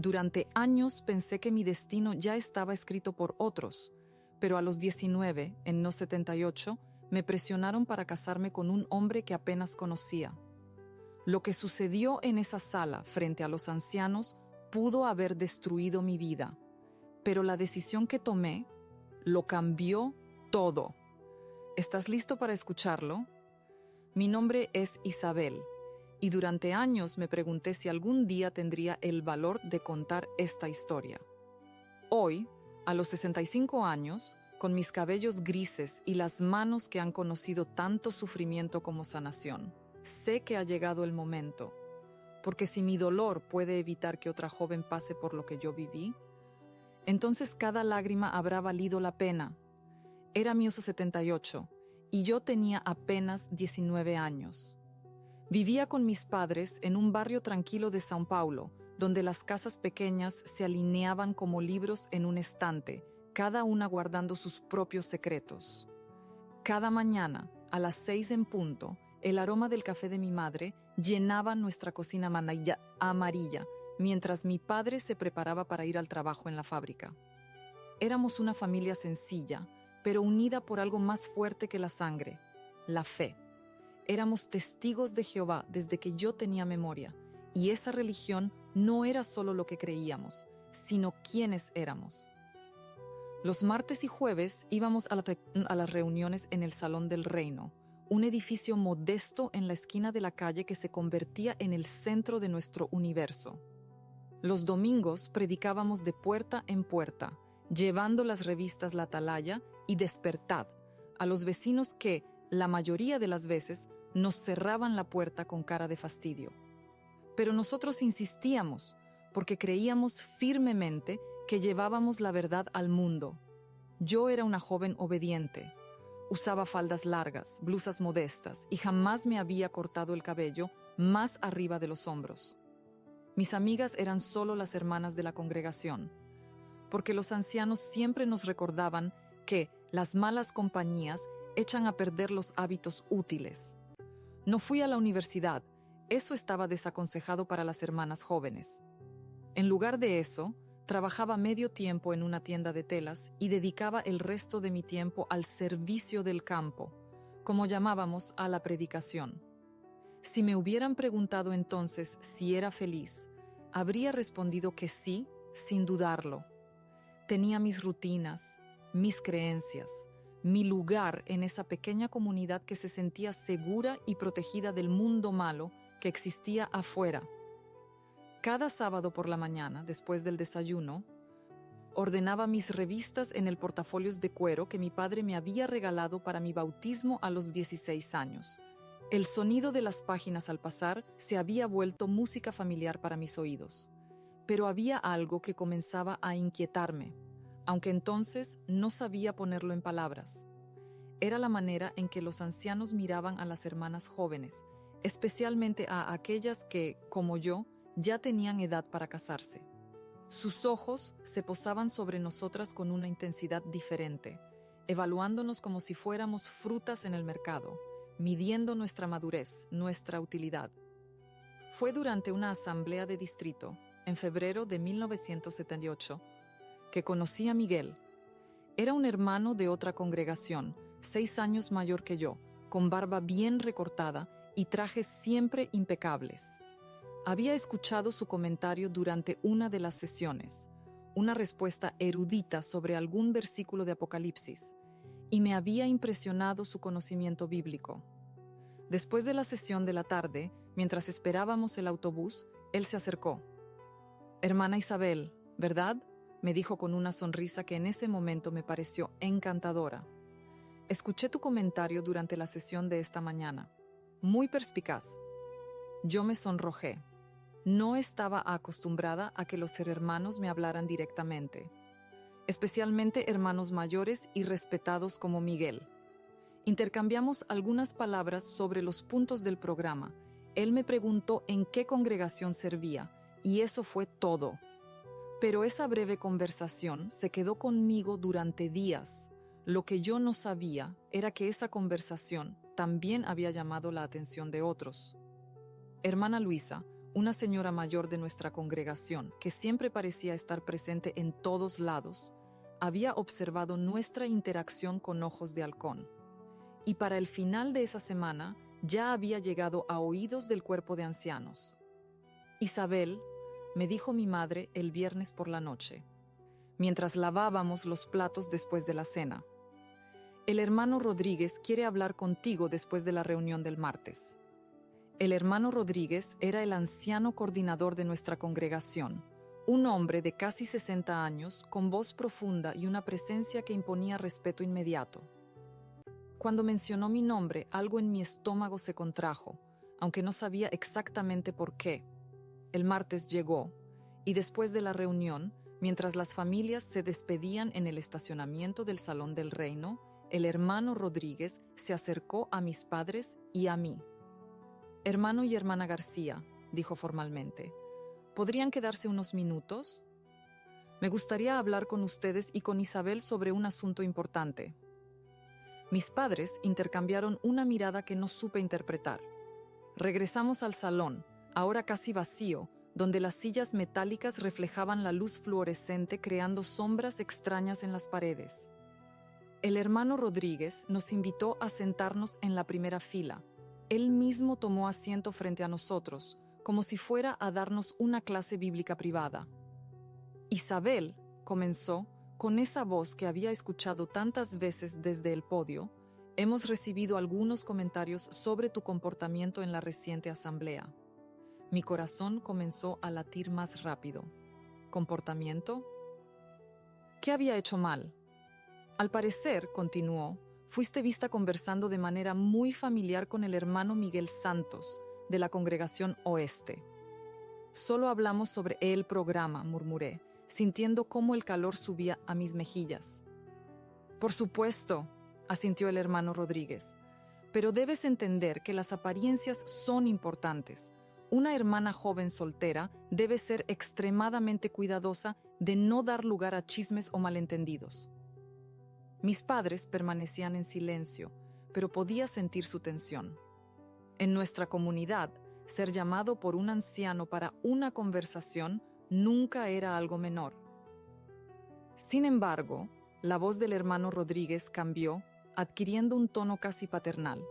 Durante años pensé que mi destino ya estaba escrito por otros, pero a los 19, en no 78, me presionaron para casarme con un hombre que apenas conocía. Lo que sucedió en esa sala frente a los ancianos pudo haber destruido mi vida, pero la decisión que tomé lo cambió todo. ¿Estás listo para escucharlo? Mi nombre es Isabel, y durante años me pregunté si algún día tendría el valor de contar esta historia. Hoy, a los 65 años, con mis cabellos grises y las manos que han conocido tanto sufrimiento como sanación, sé que ha llegado el momento, porque si mi dolor puede evitar que otra joven pase por lo que yo viví, entonces cada lágrima habrá valido la pena. Era mi oso 78 y yo tenía apenas 19 años. Vivía con mis padres en un barrio tranquilo de São Paulo, donde las casas pequeñas se alineaban como libros en un estante, cada una guardando sus propios secretos. Cada mañana, a las 6 en punto, el aroma del café de mi madre llenaba nuestra cocina amarilla, mientras mi padre se preparaba para ir al trabajo en la fábrica. Éramos una familia sencilla, pero unida por algo más fuerte que la sangre, la fe. Éramos testigos de Jehová desde que yo tenía memoria, y esa religión no era solo lo que creíamos, sino quiénes éramos. Los martes y jueves íbamos a las reuniones en el Salón del Reino, un edificio modesto en la esquina de la calle que se convertía en el centro de nuestro universo. Los domingos predicábamos de puerta en puerta, llevando las revistas La Atalaya y Despertad a los vecinos que, la mayoría de las veces, nos cerraban la puerta con cara de fastidio. Pero nosotros insistíamos, porque creíamos firmemente que llevábamos la verdad al mundo. Yo era una joven obediente. Usaba faldas largas, blusas modestas y jamás me había cortado el cabello más arriba de los hombros. Mis amigas eran solo las hermanas de la congregación, porque los ancianos siempre nos recordaban que las malas compañías echan a perder los hábitos útiles. No fui a la universidad, eso estaba desaconsejado para las hermanas jóvenes. En lugar de eso, trabajaba medio tiempo en una tienda de telas y dedicaba el resto de mi tiempo al servicio del campo, como llamábamos a la predicación. Si me hubieran preguntado entonces si era feliz, habría respondido que sí, sin dudarlo. Tenía mis rutinas, mis creencias, mi lugar en esa pequeña comunidad que se sentía segura y protegida del mundo malo que existía afuera. Cada sábado por la mañana, después del desayuno, ordenaba mis revistas en el portafolios de cuero que mi padre me había regalado para mi bautismo a los 16 años. El sonido de las páginas al pasar se había vuelto música familiar para mis oídos. Pero había algo que comenzaba a inquietarme, aunque entonces no sabía ponerlo en palabras. Era la manera en que los ancianos miraban a las hermanas jóvenes, especialmente a aquellas que, como yo, ya tenían edad para casarse. Sus ojos se posaban sobre nosotras con una intensidad diferente, evaluándonos como si fuéramos frutas en el mercado, midiendo nuestra madurez, nuestra utilidad. Fue durante una asamblea de distrito, en febrero de 1978, que conocí a Miguel. Era un hermano de otra congregación, 6 años mayor que yo, con barba bien recortada y trajes siempre impecables. Había escuchado su comentario durante una de las sesiones, una respuesta erudita sobre algún versículo de Apocalipsis, y me había impresionado su conocimiento bíblico. Después de la sesión de la tarde, mientras esperábamos el autobús, él se acercó. «Hermana Isabel, ¿verdad?», me dijo con una sonrisa que en ese momento me pareció encantadora. «Escuché tu comentario durante la sesión de esta mañana. Muy perspicaz». Yo me sonrojé. No estaba acostumbrada a que los hermanos me hablaran directamente, especialmente hermanos mayores y respetados como Miguel. Intercambiamos algunas palabras sobre los puntos del programa. Él me preguntó en qué congregación servía, y eso fue todo. Pero esa breve conversación se quedó conmigo durante días. Lo que yo no sabía era que esa conversación también había llamado la atención de otros. Hermana Luisa, una señora mayor de nuestra congregación, que siempre parecía estar presente en todos lados, había observado nuestra interacción con ojos de halcón. Y para el final de esa semana ya había llegado a oídos del cuerpo de ancianos. Isabel, me dijo mi madre el viernes por la noche, mientras lavábamos los platos después de la cena. El hermano Rodríguez quiere hablar contigo después de la reunión del martes. El hermano Rodríguez era el anciano coordinador de nuestra congregación, un hombre de casi 60 años, con voz profunda y una presencia que imponía respeto inmediato. Cuando mencionó mi nombre, algo en mi estómago se contrajo, aunque no sabía exactamente por qué. El martes llegó, y después de la reunión, mientras las familias se despedían en el estacionamiento del Salón del Reino, el hermano Rodríguez se acercó a mis padres y a mí. «Hermano y hermana García», dijo formalmente, ¿podrían quedarse unos minutos? Me gustaría hablar con ustedes y con Isabel sobre un asunto importante. Mis padres intercambiaron una mirada que no supe interpretar. Regresamos al salón, ahora casi vacío, donde las sillas metálicas reflejaban la luz fluorescente creando sombras extrañas en las paredes. El hermano Rodríguez nos invitó a sentarnos en la primera fila. Él mismo tomó asiento frente a nosotros, como si fuera a darnos una clase bíblica privada. Isabel, comenzó, con esa voz que había escuchado tantas veces desde el podio, hemos recibido algunos comentarios sobre tu comportamiento en la reciente asamblea. Mi corazón comenzó a latir más rápido. ¿Comportamiento? ¿Qué había hecho mal? Al parecer, continuó, fuiste vista conversando de manera muy familiar con el hermano Miguel Santos, de la Congregación Oeste. Solo hablamos sobre el programa, murmuré, sintiendo cómo el calor subía a mis mejillas. Por supuesto, asintió el hermano Rodríguez, pero debes entender que las apariencias son importantes. Una hermana joven soltera debe ser extremadamente cuidadosa de no dar lugar a chismes o malentendidos. Mis padres permanecían en silencio, pero podía sentir su tensión. En nuestra comunidad, ser llamado por un anciano para una conversación nunca era algo menor. Sin embargo, la voz del hermano Rodríguez cambió, adquiriendo un tono casi paternal.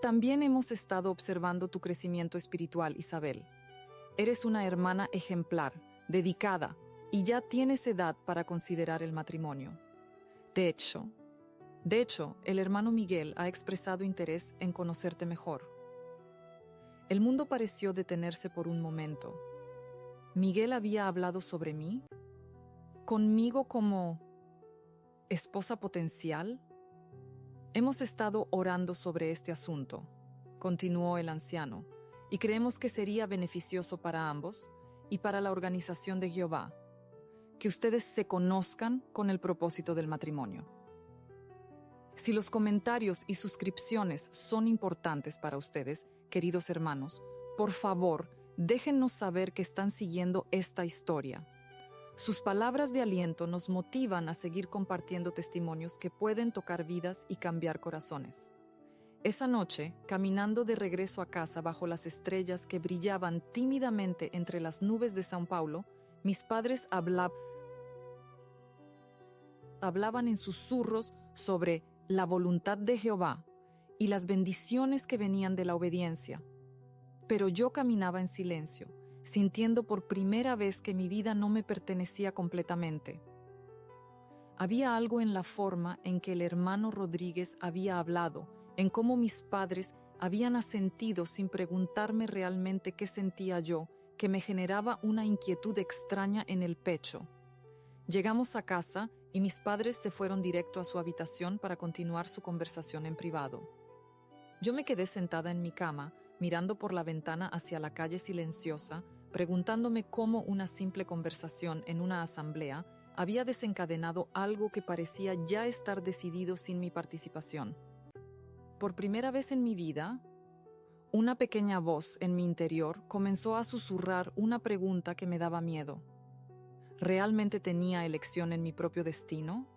También hemos estado observando tu crecimiento espiritual, Isabel. Eres una hermana ejemplar, dedicada, y ya tienes edad para considerar el matrimonio. De hecho, el hermano Miguel ha expresado interés en conocerte mejor. El mundo pareció detenerse por un momento. ¿Miguel había hablado sobre mí? ¿Conmigo como esposa potencial? Hemos estado orando sobre este asunto, continuó el anciano, y creemos que sería beneficioso para ambos y para la organización de Jehová, que ustedes se conozcan con el propósito del matrimonio. Si los comentarios y suscripciones son importantes para ustedes, queridos hermanos, por favor, déjennos saber que están siguiendo esta historia. Sus palabras de aliento nos motivan a seguir compartiendo testimonios que pueden tocar vidas y cambiar corazones. Esa noche, caminando de regreso a casa bajo las estrellas que brillaban tímidamente entre las nubes de São Paulo, mis padres hablaban en susurros sobre la voluntad de Jehová y las bendiciones que venían de la obediencia. Pero yo caminaba en silencio, sintiendo por primera vez que mi vida no me pertenecía completamente. Había algo en la forma en que el hermano Rodríguez había hablado, en cómo mis padres habían asentido sin preguntarme realmente qué sentía yo, que me generaba una inquietud extraña en el pecho. Llegamos a casa y mis padres se fueron directo a su habitación para continuar su conversación en privado. Yo me quedé sentada en mi cama, mirando por la ventana hacia la calle silenciosa, preguntándome cómo una simple conversación en una asamblea había desencadenado algo que parecía ya estar decidido sin mi participación. Por primera vez en mi vida, una pequeña voz en mi interior comenzó a susurrar una pregunta que me daba miedo. ¿Realmente tenía elección en mi propio destino?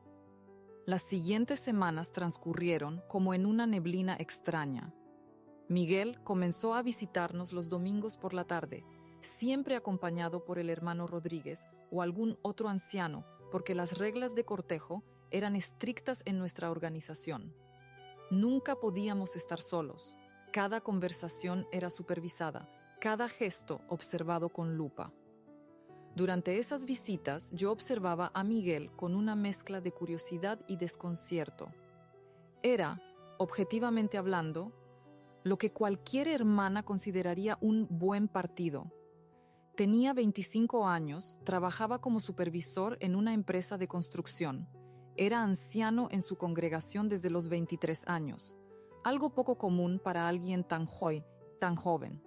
Las siguientes semanas transcurrieron como en una neblina extraña. Miguel comenzó a visitarnos los domingos por la tarde, siempre acompañado por el hermano Rodríguez o algún otro anciano, porque las reglas de cortejo eran estrictas en nuestra organización. Nunca podíamos estar solos. Cada conversación era supervisada, cada gesto observado con lupa. Durante esas visitas yo observaba a Miguel con una mezcla de curiosidad y desconcierto. Era, objetivamente hablando, lo que cualquier hermana consideraría un buen partido. Tenía 25 años, trabajaba como supervisor en una empresa de construcción. Era anciano en su congregación desde los 23 años, algo poco común para alguien tan joven.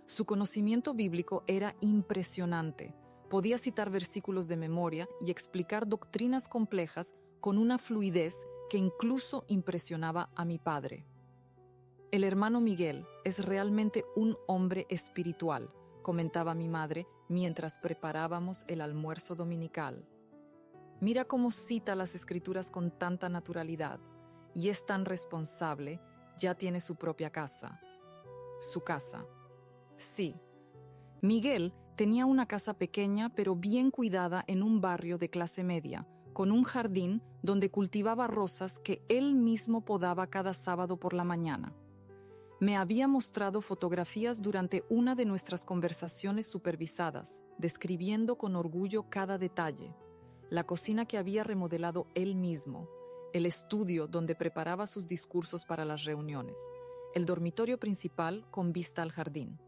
Su conocimiento bíblico era impresionante. Podía citar versículos de memoria y explicar doctrinas complejas con una fluidez que incluso impresionaba a mi padre. El hermano Miguel es realmente un hombre espiritual, comentaba mi madre mientras preparábamos el almuerzo dominical. Mira cómo cita las escrituras con tanta naturalidad y es tan responsable, ya tiene su propia casa. Su casa. Sí, Miguel tenía una casa pequeña pero bien cuidada en un barrio de clase media, con un jardín donde cultivaba rosas que él mismo podaba cada sábado por la mañana. Me había mostrado fotografías durante una de nuestras conversaciones supervisadas, describiendo con orgullo cada detalle. La cocina que había remodelado él mismo, el estudio donde preparaba sus discursos para las reuniones, el dormitorio principal con vista al jardín.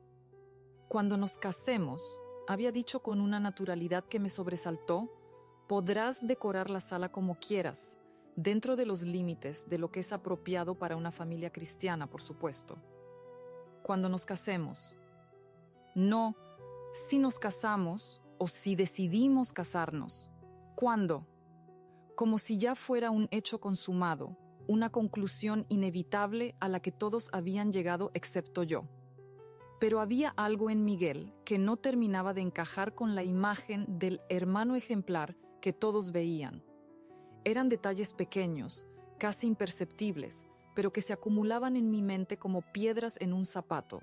Cuando nos casemos, había dicho con una naturalidad que me sobresaltó, podrás decorar la sala como quieras, dentro de los límites de lo que es apropiado para una familia cristiana, por supuesto. Cuando nos casemos. No si nos casamos o si decidimos casarnos. ¿Cuándo? Como si ya fuera un hecho consumado, una conclusión inevitable a la que todos habían llegado excepto yo. Pero había algo en Miguel que no terminaba de encajar con la imagen del hermano ejemplar que todos veían. Eran detalles pequeños, casi imperceptibles, pero que se acumulaban en mi mente como piedras en un zapato.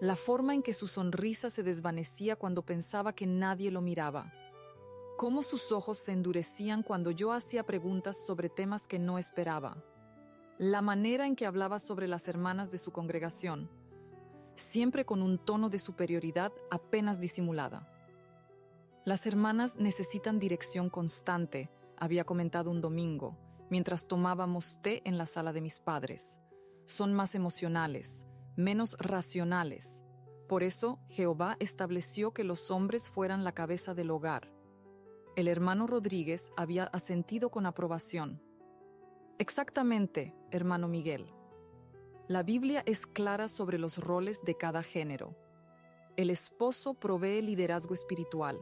La forma en que su sonrisa se desvanecía cuando pensaba que nadie lo miraba. Cómo sus ojos se endurecían cuando yo hacía preguntas sobre temas que no esperaba. La manera en que hablaba sobre las hermanas de su congregación, siempre con un tono de superioridad apenas disimulada. Las hermanas necesitan dirección constante, había comentado un domingo, mientras tomábamos té en la sala de mis padres. Son más emocionales, menos racionales. Por eso, Jehová estableció que los hombres fueran la cabeza del hogar. El hermano Rodríguez había asentido con aprobación. Exactamente, hermano Miguel. La Biblia es clara sobre los roles de cada género. El esposo provee liderazgo espiritual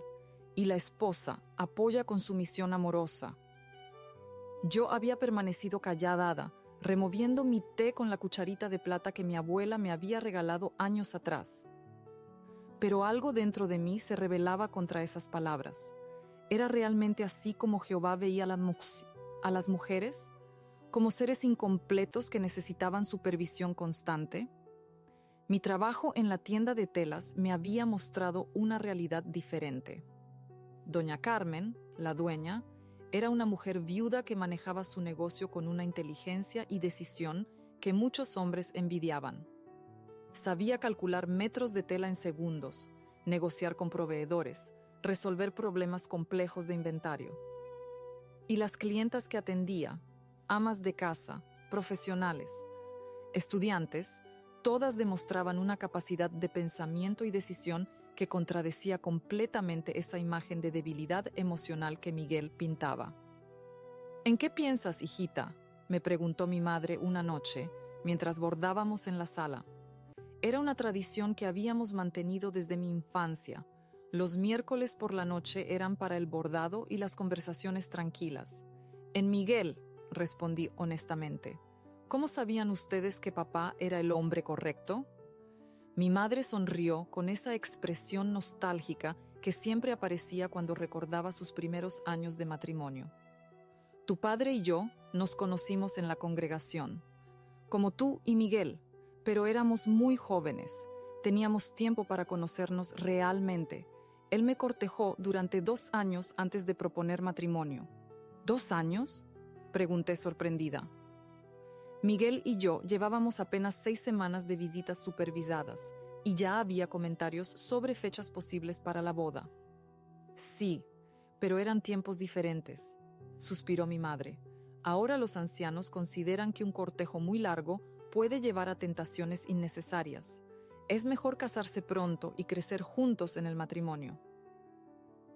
y la esposa apoya con su misión amorosa. Yo había permanecido callada, removiendo mi té con la cucharita de plata que mi abuela me había regalado años atrás. Pero algo dentro de mí se rebelaba contra esas palabras. ¿Era realmente así como Jehová veía a las mujeres? ¿Como seres incompletos que necesitaban supervisión constante? Mi trabajo en la tienda de telas me había mostrado una realidad diferente. Doña Carmen, la dueña, era una mujer viuda que manejaba su negocio con una inteligencia y decisión que muchos hombres envidiaban. Sabía calcular metros de tela en segundos, negociar con proveedores, resolver problemas complejos de inventario. Y las clientas que atendía, amas de casa, profesionales, estudiantes, todas demostraban una capacidad de pensamiento y decisión que contradecía completamente esa imagen de debilidad emocional que Miguel pintaba. ¿En qué piensas, hijita?, me preguntó mi madre una noche, mientras bordábamos en la sala. Era una tradición que habíamos mantenido desde mi infancia. Los miércoles por la noche eran para el bordado y las conversaciones tranquilas. En Miguel, respondí honestamente. ¿Cómo sabían ustedes que papá era el hombre correcto? Mi madre sonrió con esa expresión nostálgica que siempre aparecía cuando recordaba sus primeros años de matrimonio. Tu padre y yo nos conocimos en la congregación, como tú y Miguel, pero éramos muy jóvenes. Teníamos tiempo para conocernos realmente. Él me cortejó durante 2 años antes de proponer matrimonio. ¿2 años? Pregunté sorprendida. Miguel y yo llevábamos apenas 6 semanas de visitas supervisadas y ya había comentarios sobre fechas posibles para la boda. Sí, pero eran tiempos diferentes, suspiró mi madre. Ahora los ancianos consideran que un cortejo muy largo puede llevar a tentaciones innecesarias. Es mejor casarse pronto y crecer juntos en el matrimonio.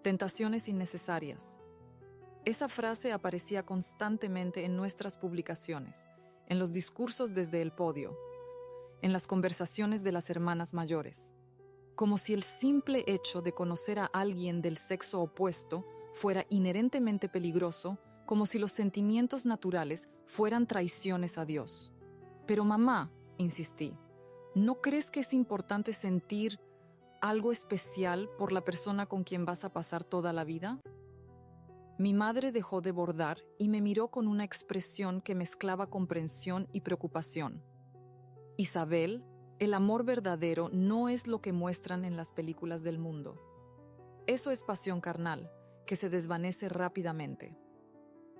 Tentaciones innecesarias. Esa frase aparecía constantemente en nuestras publicaciones, en los discursos desde el podio, en las conversaciones de las hermanas mayores. Como si el simple hecho de conocer a alguien del sexo opuesto fuera inherentemente peligroso, como si los sentimientos naturales fueran traiciones a Dios. Pero mamá, insistí, ¿no crees que es importante sentir algo especial por la persona con quien vas a pasar toda la vida? Mi madre dejó de bordar y me miró con una expresión que mezclaba comprensión y preocupación. Isabel, el amor verdadero no es lo que muestran en las películas del mundo. Eso es pasión carnal, que se desvanece rápidamente.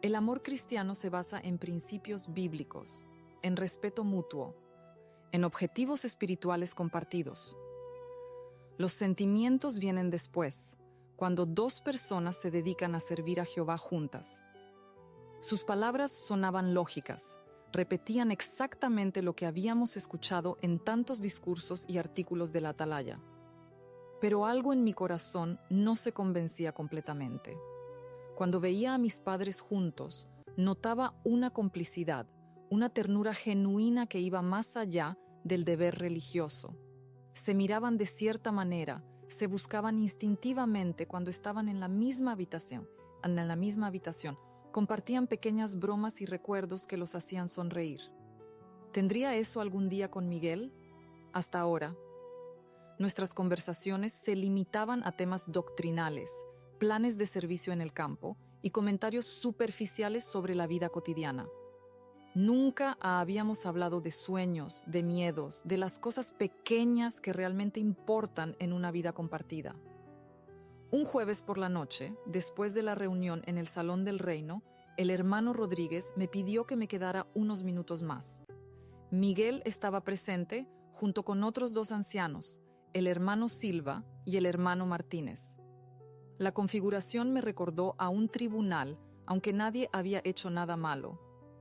El amor cristiano se basa en principios bíblicos, en respeto mutuo, en objetivos espirituales compartidos. Los sentimientos vienen después, cuando 2 personas se dedican a servir a Jehová juntas. Sus palabras sonaban lógicas, repetían exactamente lo que habíamos escuchado en tantos discursos y artículos de la Atalaya. Pero algo en mi corazón no se convencía completamente. Cuando veía a mis padres juntos, notaba una complicidad, una ternura genuina que iba más allá del deber religioso. Se miraban de cierta manera, se buscaban instintivamente cuando estaban en la misma habitación, compartían pequeñas bromas y recuerdos que los hacían sonreír. ¿Tendría eso algún día con Miguel? Hasta ahora. Nuestras conversaciones se limitaban a temas doctrinales, planes de servicio en el campo y comentarios superficiales sobre la vida cotidiana. Nunca habíamos hablado de sueños, de miedos, de las cosas pequeñas que realmente importan en una vida compartida. Un jueves por la noche, después de la reunión en el Salón del Reino, el hermano Rodríguez me pidió que me quedara unos minutos más. Miguel estaba presente junto con otros 2 ancianos, el hermano Silva y el hermano Martínez. La configuración me recordó a un tribunal, aunque nadie había hecho nada malo,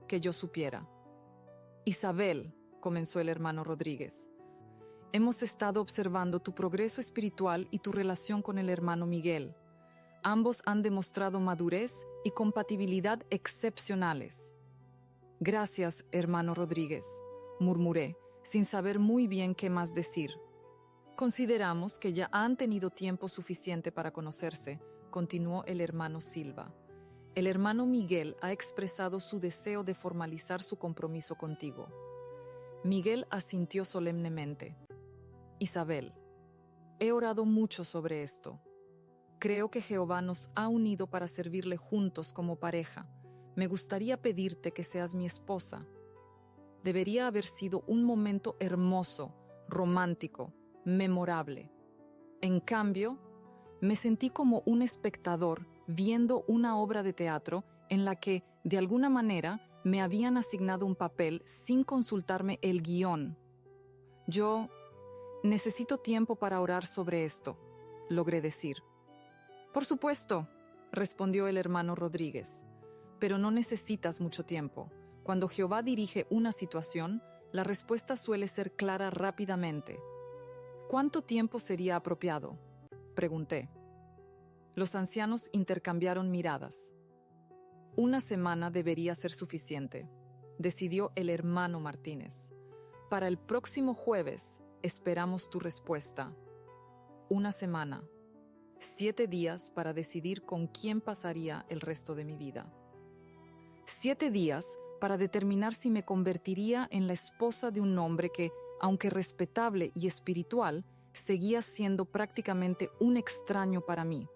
que yo supiera. Isabel, comenzó el hermano Rodríguez, hemos estado observando tu progreso espiritual y tu relación con el hermano Miguel. Ambos han demostrado madurez y compatibilidad excepcionales. Gracias, hermano Rodríguez, murmuré, sin saber muy bien qué más decir. Consideramos que ya han tenido tiempo suficiente para conocerse, continuó el hermano Silva. El hermano Miguel ha expresado su deseo de formalizar su compromiso contigo. Miguel asintió solemnemente. Isabel, he orado mucho sobre esto. Creo que Jehová nos ha unido para servirle juntos como pareja. Me gustaría pedirte que seas mi esposa. Debería haber sido un momento hermoso, romántico, memorable. En cambio, me sentí como un espectador viendo una obra de teatro en la que, de alguna manera, me habían asignado un papel sin consultarme el guión. Yo necesito tiempo para orar sobre esto, logré decir. Por supuesto, respondió el hermano Rodríguez, pero no necesitas mucho tiempo. Cuando Jehová dirige una situación, la respuesta suele ser clara rápidamente. ¿Cuánto tiempo sería apropiado?, pregunté. Los ancianos intercambiaron miradas. 1 semana debería ser suficiente, decidió el hermano Martínez. Para el próximo jueves esperamos tu respuesta. 1 semana. 7 días para decidir con quién pasaría el resto de mi vida. 7 días para determinar si me convertiría en la esposa de un hombre que, aunque respetable y espiritual, seguía siendo prácticamente un extraño para mí.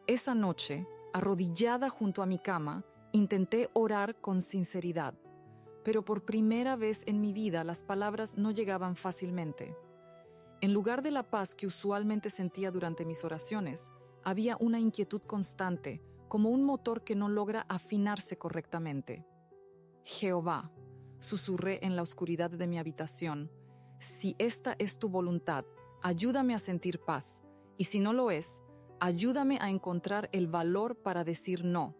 Esa noche, arrodillada junto a mi cama, intenté orar con sinceridad, pero por primera vez en mi vida las palabras no llegaban fácilmente. En lugar de la paz que usualmente sentía durante mis oraciones, había una inquietud constante, como un motor que no logra afinarse correctamente. Jehová, susurré en la oscuridad de mi habitación, si esta es tu voluntad, ayúdame a sentir paz, y si no lo es, ayúdame a encontrar el valor para decir no.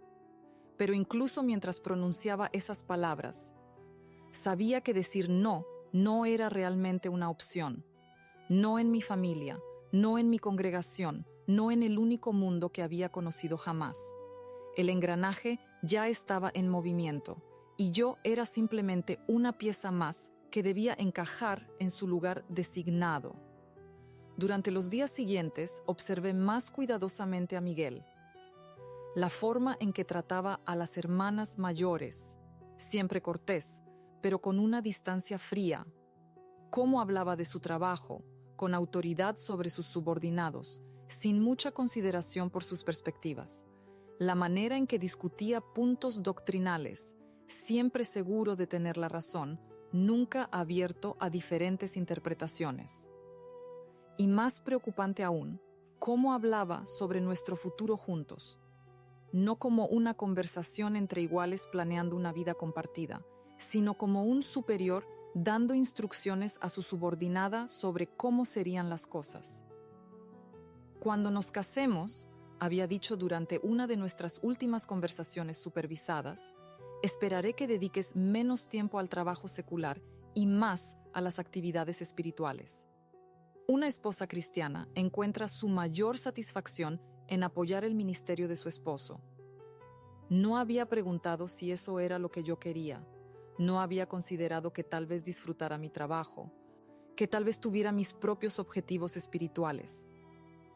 Pero incluso mientras pronunciaba esas palabras, sabía que decir no era realmente una opción. No en mi familia, no en mi congregación, no en el único mundo que había conocido jamás. El engranaje ya estaba en movimiento, y yo era simplemente una pieza más que debía encajar en su lugar designado. Durante los días siguientes observé más cuidadosamente a Miguel. La forma en que trataba a las hermanas mayores, siempre cortés, pero con una distancia fría. Cómo hablaba de su trabajo, con autoridad sobre sus subordinados, sin mucha consideración por sus perspectivas. La manera en que discutía puntos doctrinales, siempre seguro de tener la razón, nunca abierto a diferentes interpretaciones. Y más preocupante aún, cómo hablaba sobre nuestro futuro juntos. No como una conversación entre iguales planeando una vida compartida, sino como un superior dando instrucciones a su subordinada sobre cómo serían las cosas. Cuando nos casemos, había dicho durante una de nuestras últimas conversaciones supervisadas, esperaré que dediques menos tiempo al trabajo secular y más a las actividades espirituales. Una esposa cristiana encuentra su mayor satisfacción en apoyar el ministerio de su esposo. No había preguntado si eso era lo que yo quería. No había considerado que tal vez disfrutara mi trabajo, que tal vez tuviera mis propios objetivos espirituales.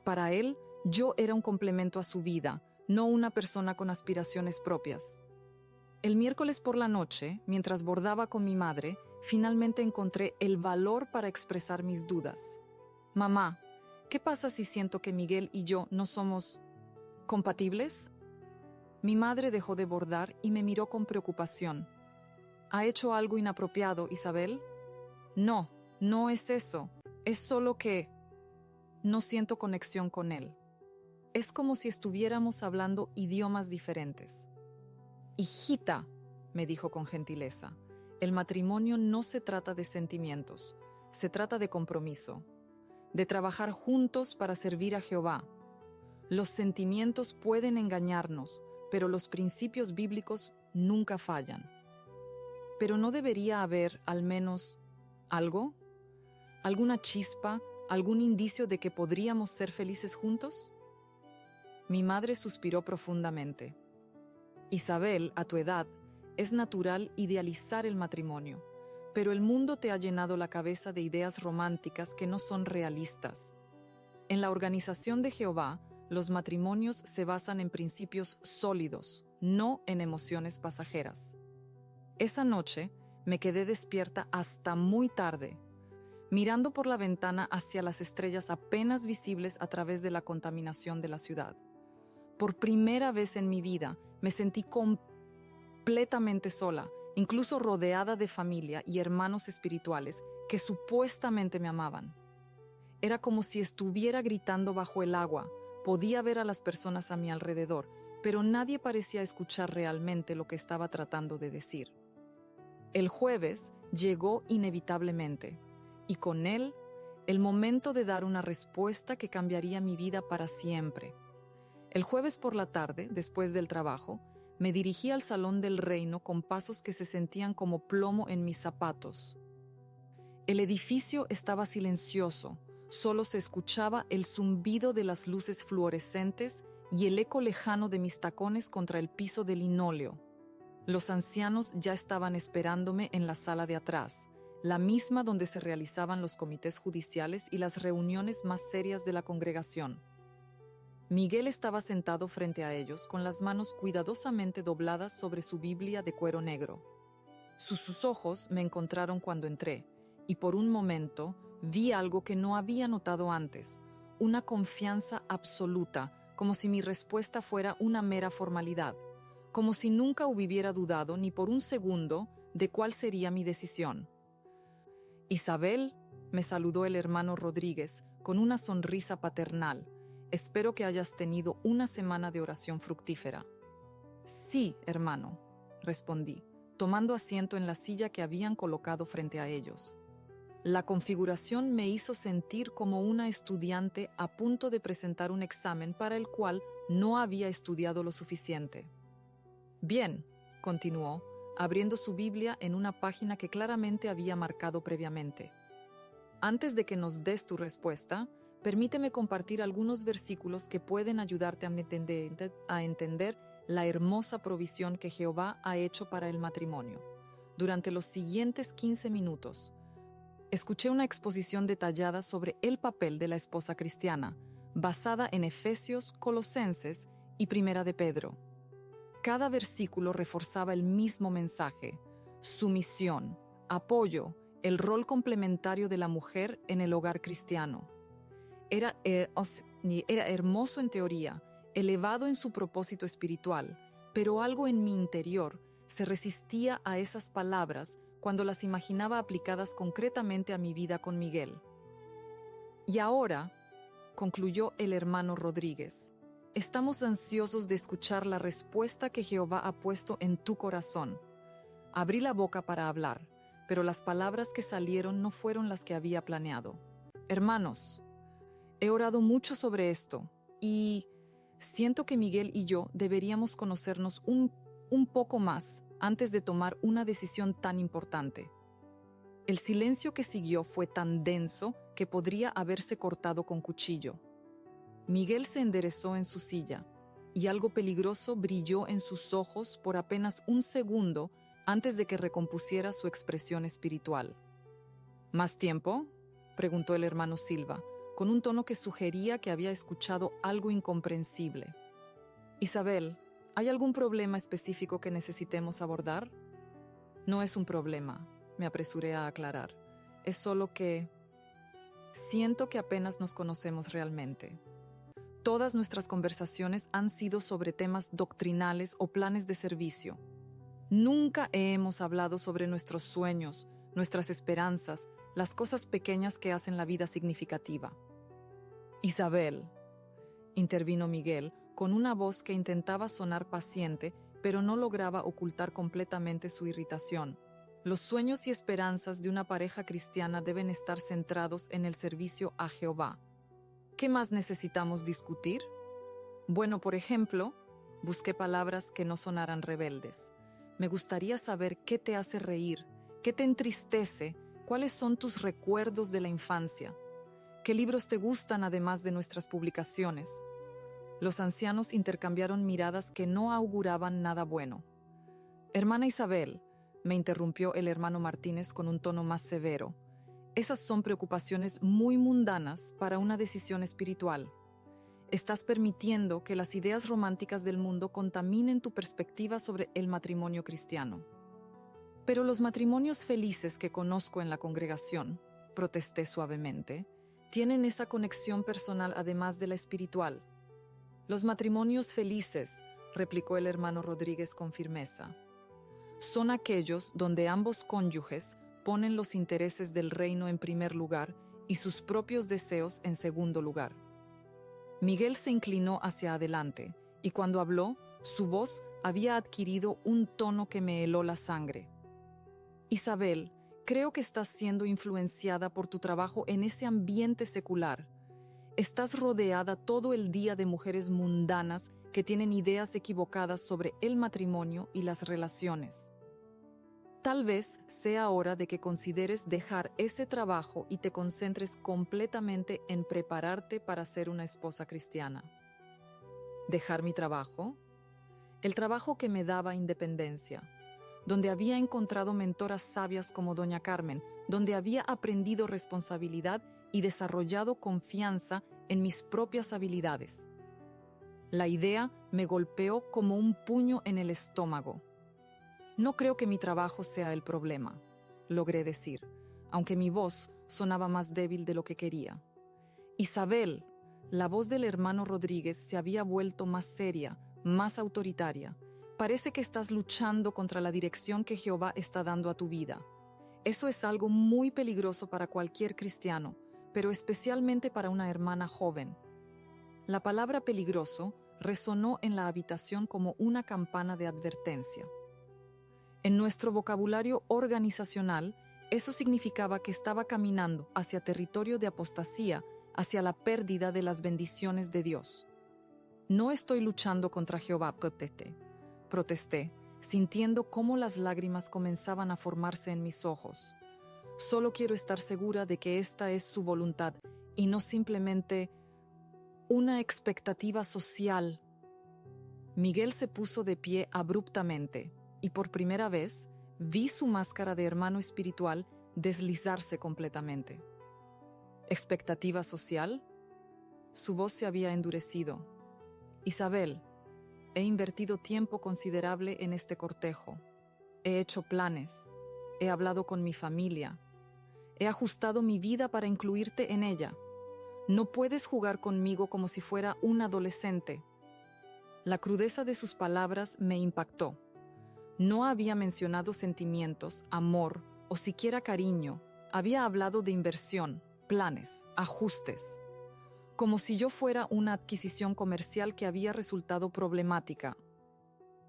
Para él, yo era un complemento a su vida, no una persona con aspiraciones propias. El miércoles por la noche, mientras bordaba con mi madre, finalmente encontré el valor para expresar mis dudas. Mamá, ¿qué pasa si siento que Miguel y yo no somos compatibles? Mi madre dejó de bordar y me miró con preocupación. ¿Ha hecho algo inapropiado, Isabel? No, no es eso. Es solo que no siento conexión con él. Es como si estuviéramos hablando idiomas diferentes. Hijita, me dijo con gentileza, el matrimonio no se trata de sentimientos, se trata de compromiso, de trabajar juntos para servir a Jehová. Los sentimientos pueden engañarnos, pero los principios bíblicos nunca fallan. Pero ¿no debería haber, al menos, algo? ¿Alguna chispa, algún indicio de que podríamos ser felices juntos? Mi madre suspiró profundamente. Isabel, a tu edad, es natural idealizar el matrimonio, pero el mundo te ha llenado la cabeza de ideas románticas que no son realistas. En la organización de Jehová, los matrimonios se basan en principios sólidos, no en emociones pasajeras. Esa noche me quedé despierta hasta muy tarde, mirando por la ventana hacia las estrellas apenas visibles a través de la contaminación de la ciudad. Por primera vez en mi vida me sentí completamente sola, incluso rodeada de familia y hermanos espirituales que supuestamente me amaban. Era como si estuviera gritando bajo el agua. Podía ver a las personas a mi alrededor, pero nadie parecía escuchar realmente lo que estaba tratando de decir. El jueves llegó inevitablemente, y con él, el momento de dar una respuesta que cambiaría mi vida para siempre. El jueves por la tarde, después del trabajo, me dirigí al salón del reino con pasos que se sentían como plomo en mis zapatos. El edificio estaba silencioso, solo se escuchaba el zumbido de las luces fluorescentes y el eco lejano de mis tacones contra el piso de linóleo. Los ancianos ya estaban esperándome en la sala de atrás, la misma donde se realizaban los comités judiciales y las reuniones más serias de la congregación. Miguel estaba sentado frente a ellos con las manos cuidadosamente dobladas sobre su Biblia de cuero negro. Sus ojos me encontraron cuando entré, y por un momento vi algo que no había notado antes, una confianza absoluta, como si mi respuesta fuera una mera formalidad, como si nunca hubiera dudado ni por un segundo de cuál sería mi decisión. Isabel, me saludó el hermano Rodríguez con una sonrisa paternal. Espero que hayas tenido una semana de oración fructífera. Sí, hermano, respondí, tomando asiento en la silla que habían colocado frente a ellos. La configuración me hizo sentir como una estudiante a punto de presentar un examen para el cual no había estudiado lo suficiente. Bien, continuó, abriendo su Biblia en una página que claramente había marcado previamente. Antes de que nos des tu respuesta, permíteme compartir algunos versículos que pueden ayudarte a entender la hermosa provisión que Jehová ha hecho para el matrimonio. Durante los siguientes 15 minutos, escuché una exposición detallada sobre el papel de la esposa cristiana, basada en Efesios, Colosenses y Primera de Pedro. Cada versículo reforzaba el mismo mensaje: sumisión, apoyo, el rol complementario de la mujer en el hogar cristiano. Era hermoso en teoría, elevado en su propósito espiritual, pero algo en mi interior se resistía a esas palabras cuando las imaginaba aplicadas concretamente a mi vida con Miguel. Y ahora, concluyó el hermano Rodríguez, estamos ansiosos de escuchar la respuesta que Jehová ha puesto en tu corazón. Abrí la boca para hablar, pero las palabras que salieron no fueron las que había planeado. Hermanos, he orado mucho sobre esto y siento que Miguel y yo deberíamos conocernos un poco más antes de tomar una decisión tan importante. El silencio que siguió fue tan denso que podría haberse cortado con cuchillo. Miguel se enderezó en su silla y algo peligroso brilló en sus ojos por apenas un segundo antes de que recompusiera su expresión espiritual. ¿Más tiempo?, preguntó el hermano Silva, con un tono que sugería que había escuchado algo incomprensible. Isabel, ¿hay algún problema específico que necesitemos abordar? No es un problema, me apresuré a aclarar. Es solo que siento que apenas nos conocemos realmente. Todas nuestras conversaciones han sido sobre temas doctrinales o planes de servicio. Nunca hemos hablado sobre nuestros sueños, nuestras esperanzas, las cosas pequeñas que hacen la vida significativa. Isabel, intervino Miguel, con una voz que intentaba sonar paciente, pero no lograba ocultar completamente su irritación. Los sueños y esperanzas de una pareja cristiana deben estar centrados en el servicio a Jehová. ¿Qué más necesitamos discutir? Bueno, por ejemplo, busqué palabras que no sonaran rebeldes. Me gustaría saber qué te hace reír, qué te entristece, cuáles son tus recuerdos de la infancia, qué libros te gustan además de nuestras publicaciones. Los ancianos intercambiaron miradas que no auguraban nada bueno. Hermana Isabel, me interrumpió el hermano Martínez con un tono más severo, esas son preocupaciones muy mundanas para una decisión espiritual. Estás permitiendo que las ideas románticas del mundo contaminen tu perspectiva sobre el matrimonio cristiano. Pero los matrimonios felices que conozco en la congregación, protesté suavemente, tienen esa conexión personal además de la espiritual. Los matrimonios felices, replicó el hermano Rodríguez con firmeza, son aquellos donde ambos cónyuges ponen los intereses del reino en primer lugar y sus propios deseos en segundo lugar. Miguel se inclinó hacia adelante y cuando habló, su voz había adquirido un tono que me heló la sangre. Isabel, creo que estás siendo influenciada por tu trabajo en ese ambiente secular. Estás rodeada todo el día de mujeres mundanas que tienen ideas equivocadas sobre el matrimonio y las relaciones. Tal vez sea hora de que consideres dejar ese trabajo y te concentres completamente en prepararte para ser una esposa cristiana. ¿Dejar mi trabajo? El trabajo que me daba independencia, donde había encontrado mentoras sabias como Doña Carmen, donde había aprendido responsabilidad y desarrollado confianza en mis propias habilidades. La idea me golpeó como un puño en el estómago. No creo que mi trabajo sea el problema, logré decir, aunque mi voz sonaba más débil de lo que quería. Isabel, la voz del hermano Rodríguez se había vuelto más seria, más autoritaria. Parece que estás luchando contra la dirección que Jehová está dando a tu vida. Eso es algo muy peligroso para cualquier cristiano, pero especialmente para una hermana joven. La palabra peligroso resonó en la habitación como una campana de advertencia. En nuestro vocabulario organizacional, eso significaba que estaba caminando hacia territorio de apostasía, hacia la pérdida de las bendiciones de Dios. No estoy luchando contra Jehová, protesté, sintiendo cómo las lágrimas comenzaban a formarse en mis ojos. Solo quiero estar segura de que esta es su voluntad y no simplemente una expectativa social. Miguel se puso de pie abruptamente y por primera vez vi su máscara de hermano espiritual deslizarse completamente. ¿Expectativa social? Su voz se había endurecido. Isabel, he invertido tiempo considerable en este cortejo. He hecho planes. He hablado con mi familia. He ajustado mi vida para incluirte en ella. No puedes jugar conmigo como si fuera un adolescente. La crudeza de sus palabras me impactó. No había mencionado sentimientos, amor o siquiera cariño. Había hablado de inversión, planes, ajustes. Como si yo fuera una adquisición comercial que había resultado problemática.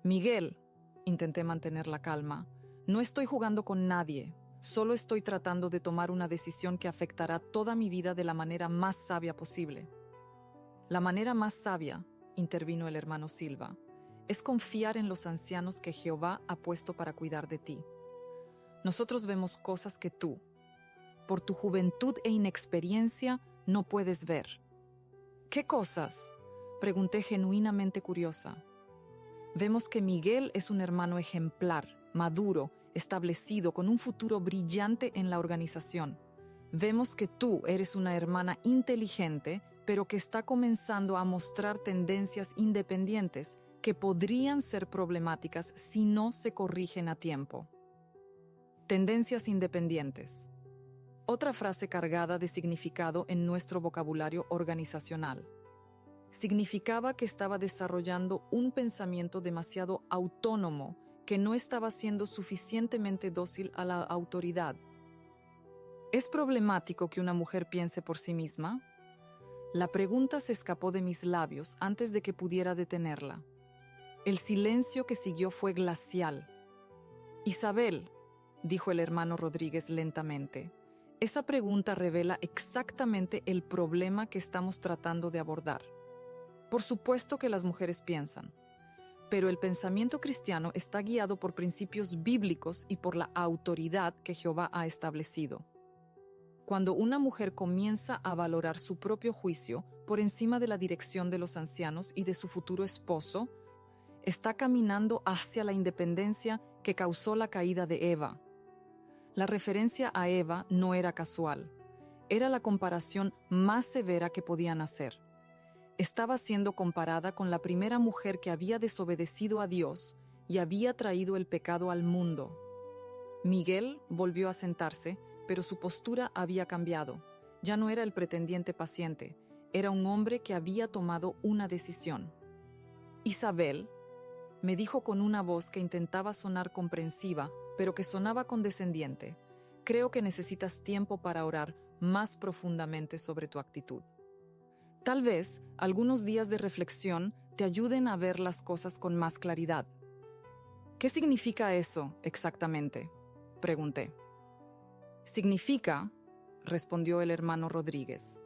Miguel, intenté mantener la calma, no estoy jugando con nadie. Solo estoy tratando de tomar una decisión que afectará toda mi vida de la manera más sabia posible. La manera más sabia, intervino el hermano Silva, es confiar en los ancianos que Jehová ha puesto para cuidar de ti. Nosotros vemos cosas que tú, por tu juventud e inexperiencia, no puedes ver. ¿Qué cosas?, pregunté genuinamente curiosa. Vemos que Miguel es un hermano ejemplar, maduro, establecido, con un futuro brillante en la organización. Vemos que tú eres una hermana inteligente, pero que está comenzando a mostrar tendencias independientes que podrían ser problemáticas si no se corrigen a tiempo. Tendencias independientes. Otra frase cargada de significado en nuestro vocabulario organizacional. Significaba que estaba desarrollando un pensamiento demasiado autónomo, que no estaba siendo suficientemente dócil a la autoridad. ¿Es problemático que una mujer piense por sí misma? La pregunta se escapó de mis labios antes de que pudiera detenerla. El silencio que siguió fue glacial. Isabel, dijo el hermano Rodríguez lentamente, esa pregunta revela exactamente el problema que estamos tratando de abordar. Por supuesto que las mujeres piensan, pero el pensamiento cristiano está guiado por principios bíblicos y por la autoridad que Jehová ha establecido. Cuando una mujer comienza a valorar su propio juicio por encima de la dirección de los ancianos y de su futuro esposo, está caminando hacia la independencia que causó la caída de Eva. La referencia a Eva no era casual, era la comparación más severa que podían hacer. Estaba siendo comparada con la primera mujer que había desobedecido a Dios y había traído el pecado al mundo. Miguel volvió a sentarse, pero su postura había cambiado. Ya no era el pretendiente paciente, era un hombre que había tomado una decisión. Isabel, me dijo con una voz que intentaba sonar comprensiva, pero que sonaba condescendiente, creo que necesitas tiempo para orar más profundamente sobre tu actitud. Tal vez algunos días de reflexión te ayuden a ver las cosas con más claridad. ¿Qué significa eso exactamente?, pregunté. Significa, respondió el hermano Rodríguez,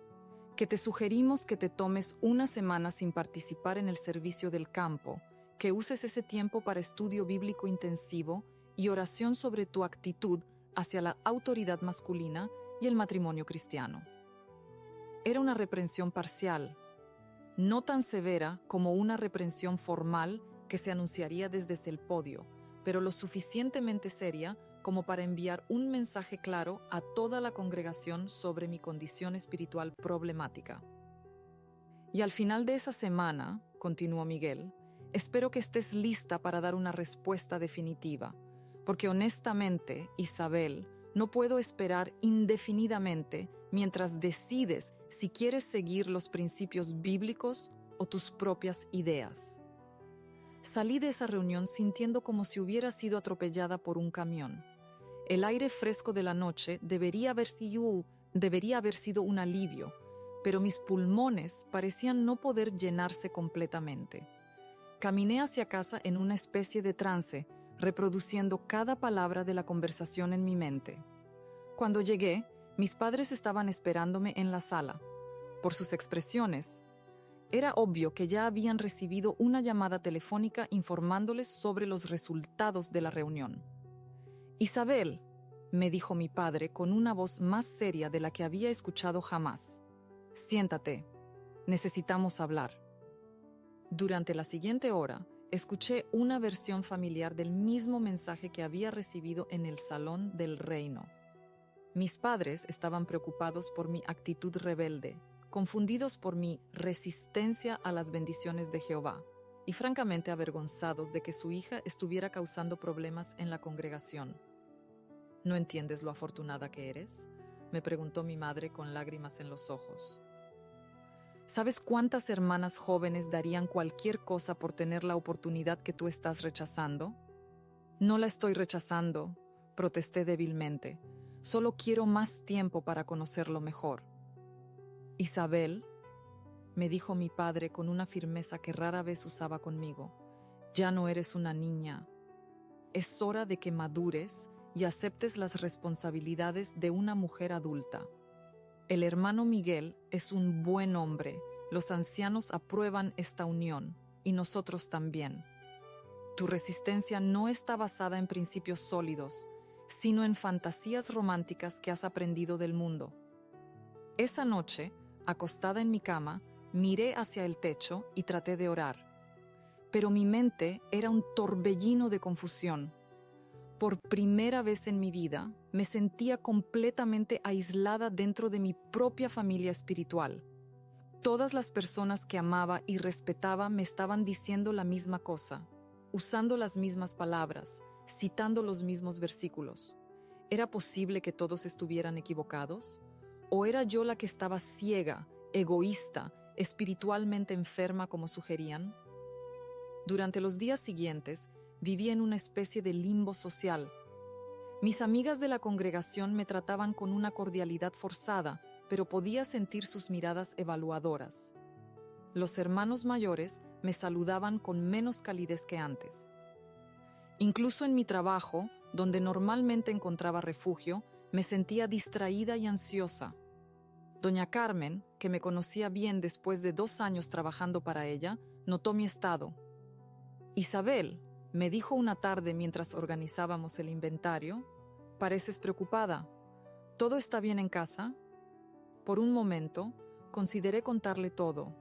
que te sugerimos que te tomes una semana sin participar en el servicio del campo, que uses ese tiempo para estudio bíblico intensivo y oración sobre tu actitud hacia la autoridad masculina y el matrimonio cristiano. Era una reprensión parcial, no tan severa como una reprensión formal que se anunciaría desde el podio, pero lo suficientemente seria como para enviar un mensaje claro a toda la congregación sobre mi condición espiritual problemática. Y al final de esa semana, continuó Miguel, espero que estés lista para dar una respuesta definitiva, porque honestamente, Isabel, no puedo esperar indefinidamente mientras decides si quieres seguir los principios bíblicos o tus propias ideas. Salí de esa reunión sintiendo como si hubiera sido atropellada por un camión. El aire fresco de la noche debería haber sido un alivio, pero mis pulmones parecían no poder llenarse completamente. Caminé hacia casa en una especie de trance, reproduciendo cada palabra de la conversación en mi mente. Cuando llegué, mis padres estaban esperándome en la sala. Por sus expresiones, era obvio que ya habían recibido una llamada telefónica informándoles sobre los resultados de la reunión. «Isabel», me dijo mi padre con una voz más seria de la que había escuchado jamás. «Siéntate. Necesitamos hablar». Durante la siguiente hora, escuché una versión familiar del mismo mensaje que había recibido en el salón del reino. Mis padres estaban preocupados por mi actitud rebelde, confundidos por mi resistencia a las bendiciones de Jehová, y francamente avergonzados de que su hija estuviera causando problemas en la congregación. «¿No entiendes lo afortunada que eres?», me preguntó mi madre con lágrimas en los ojos. «¿Sabes cuántas hermanas jóvenes darían cualquier cosa por tener la oportunidad que tú estás rechazando?» «No la estoy rechazando», protesté débilmente. «Solo quiero más tiempo para conocerlo mejor». «Isabel», me dijo mi padre con una firmeza que rara vez usaba conmigo, «ya no eres una niña. Es hora de que madures y aceptes las responsabilidades de una mujer adulta. El hermano Miguel es un buen hombre, los ancianos aprueban esta unión, y nosotros también. Tu resistencia no está basada en principios sólidos, sino en fantasías románticas que has aprendido del mundo». Esa noche, acostada en mi cama, miré hacia el techo y traté de orar. Pero mi mente era un torbellino de confusión. Por primera vez en mi vida, me sentía completamente aislada dentro de mi propia familia espiritual. Todas las personas que amaba y respetaba me estaban diciendo la misma cosa, usando las mismas palabras, citando los mismos versículos. ¿Era posible que todos estuvieran equivocados? ¿O era yo la que estaba ciega, egoísta, espiritualmente enferma como sugerían? Durante los días siguientes, viví en una especie de limbo social. Mis amigas de la congregación me trataban con una cordialidad forzada, pero podía sentir sus miradas evaluadoras. Los hermanos mayores me saludaban con menos calidez que antes. Incluso en mi trabajo, donde normalmente encontraba refugio, me sentía distraída y ansiosa. Doña Carmen, que me conocía bien después de 2 años trabajando para ella, notó mi estado. «Isabel», me dijo una tarde mientras organizábamos el inventario, «pareces preocupada. ¿Todo está bien en casa?» Por un momento, consideré contarle todo.